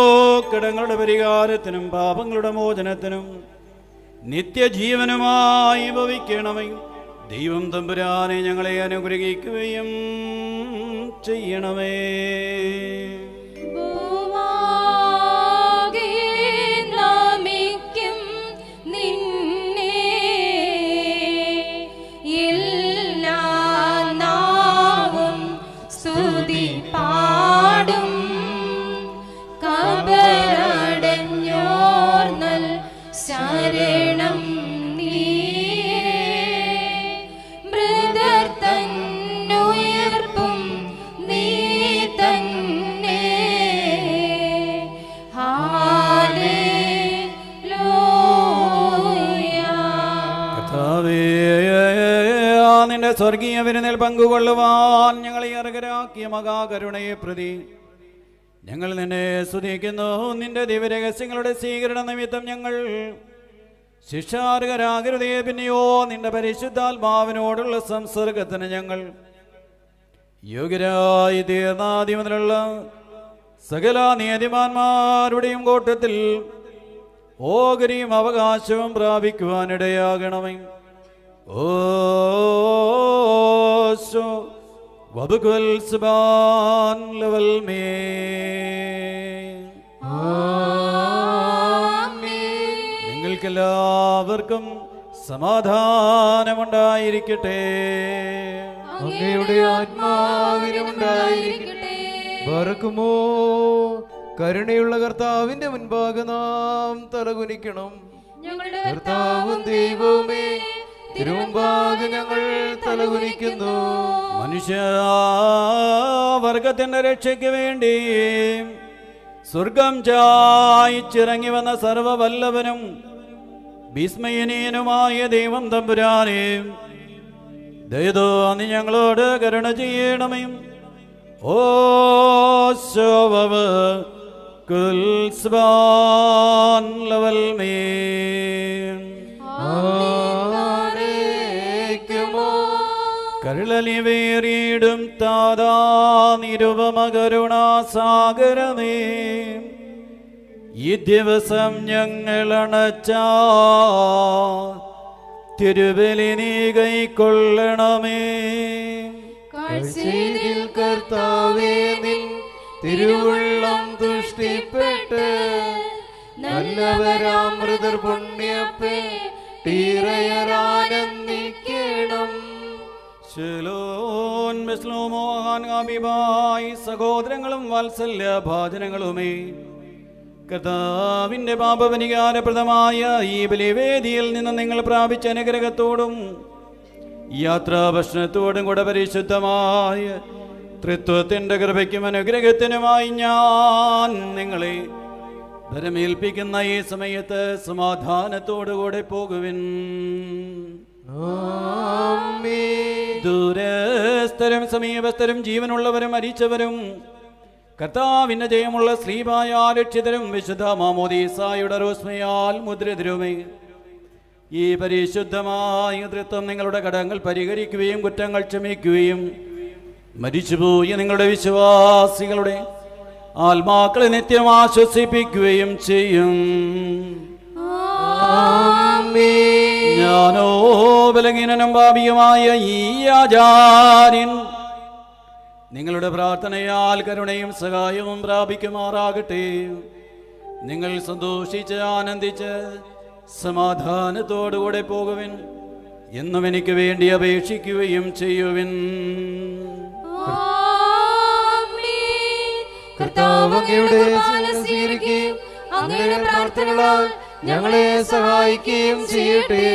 കടങ്ങളുടെ പരിഹാരത്തിനും പാപങ്ങളുടെ മോചനത്തിനും നിത്യജീവനുമായി ഭവിക്കണമേ. ദൈവം തമ്പുരാനെ ഞങ്ങളെ അനുഗ്രഹിക്കുകയും ചെയ്യണമേ. ശരണം മൃദർ തന്നുയർപ്പും നീ തന്നെ. ഹല്ലേലൂയ. സ്വർഗീയ വിരുന്നിൽ പങ്കുകൊള്ളുവാൻ ഞങ്ങളെ അർഹരാക്കിയ മഹാകരുണയെ പ്രതി ഞങ്ങൾ നിന്നെ സ്തുതിക്കുന്നു. നിന്റെ ദിവ്യരഹസ്യങ്ങളുടെ സ്വീകരണ നിമിത്തം ഞങ്ങൾ ശിക്ഷാർഹരാകരുതേ. പിന്നെയോ നിന്റെ പരിശുദ്ധാത്മാവിനോടുള്ള സംസർഗത്തിന് ഞങ്ങൾ യോഗ്യരായി തീർന്നാദിമുതലുള്ള സകല നീതിമാന്മാരുടെയും കൂട്ടത്തിൽ ഓഹരിയും അവകാശവും പ്രാപിക്കുവാനിടയാകണമേ. ഓശോ വബുകുൽ സുബാൻ ലവൽ മേ. നിങ്ങൾക്കെല്ലാവർക്കും സമാധാനമുണ്ടായിരിക്കട്ടെ. അങ്ങയുടെ ആത്മാവിനുണ്ടായിരിക്കട്ടെ. ബർക്കുമോ കരുണയുള്ള കർത്താവിന്റെ മുൻപാകെ നാം തലകുനിക്കണം. ഞങ്ങളുടെ കർത്താവും ദൈവവുമേ, തിരുമുമ്പാകെ ഞങ്ങൾ തലകുനിക്കുന്നു. മനുഷ്യവർഗത്തിന്റെ രക്ഷയ്ക്ക് വേണ്ടി സ്വർഗം ചായിച്ചിറങ്ങി വന്ന സർവവല്ലഭനും വിസ്മയനീയനുമായ ദൈവം തമ്പുരാനെ, ദയതോന്നി ഞങ്ങളോട് കരുണ ചെയ്യണമേ. ഓ ശോഭവ് കുൽസ്ബാൻ ലവൽ മേ. കരുളലിവേറിയിടും താതാ നിരുപമ കരുണാസാഗരമേ, ഈ ദിവസം ഞങ്ങളണച്ച തിരുബലി നീ കൈക്കൊള്ളണമേ. കാഴ്ചയിൽ കർത്താവേ, നിൻ തിരുവുള്ളം തുഷ്ടിപ്പെട്ട് നല്ലവരാമൃതർ പുണ്യപ്പേ തീരയരാനന്ദിക്കണം. ശലോൻ ബെസ്ലോമോഹാൻ ഗാമിബായി, സഹോദരങ്ങളും വാത്സല്യ ഭാജനങ്ങളുമേ, കർത്താവിന്റെ പാപപരിഹാരപ്രദമായ ഈ ബലിവേദിയിൽ നിന്ന് നിങ്ങൾ പ്രാപിച്ച അനുഗ്രഹത്തോടും യാത്രാഭക്ഷണത്തോടും കൂടെ പരിശുദ്ധമായ ത്രിത്വത്തിന്റെ കൃപയ്ക്കും അനുഗ്രഹത്തിനുമായി ഞാൻ നിങ്ങളെ ഭരമേൽപ്പിക്കുന്ന ഈ സമയത്ത് സമാധാനത്തോടുകൂടെ പോകുവിൻ. ദൂരസ്ഥരും സമീപസ്ഥരും ജീവനുള്ളവരും മരിച്ചവരും കർത്താവിന്റെ ജയമുള്ള ശ്രീമായ രക്ഷിതരും വിശുദ്ധ മാമോദീസായുടെ റോസ്മയാൽ മുദ്രിതരുമേ, ഈ പരിശുദ്ധമായ തൃത്വം നിങ്ങളുടെ കടങ്ങൾ പരിഹരിക്കുകയും കുറ്റങ്ങൾ ക്ഷമിക്കുകയും മരിച്ചുപോയ നിങ്ങളുടെ വിശ്വാസികളുടെ ആത്മാക്കളെ നിത്യം ആശ്വസിപ്പിക്കുകയും ചെയ്യും. ഞാനോ ബലഹീനനും പാപിയുമായ ഈ ആചാര്യൻ നിങ്ങളുടെ പ്രാർത്ഥനയാൽ കരുണയും സഹായവും പ്രാപിക്കുമാറാകട്ടെ. നിങ്ങൾ സന്തോഷിച്ച് ആനന്ദിച്ച് സമാധാനത്തോടുകൂടെ പോകുവിൻ. എന്നും എനിക്ക് വേണ്ടി അപേക്ഷിക്കുകയും ചെയ്യുവിൻ. കർത്താവ് അങ്ങയുടെ സ്വീകരിക്കുകയും അങ്ങയുടെ പ്രാർത്ഥനകളാൽ ഞങ്ങളെ സഹായിക്കുകയും ചെയ്യട്ടെ.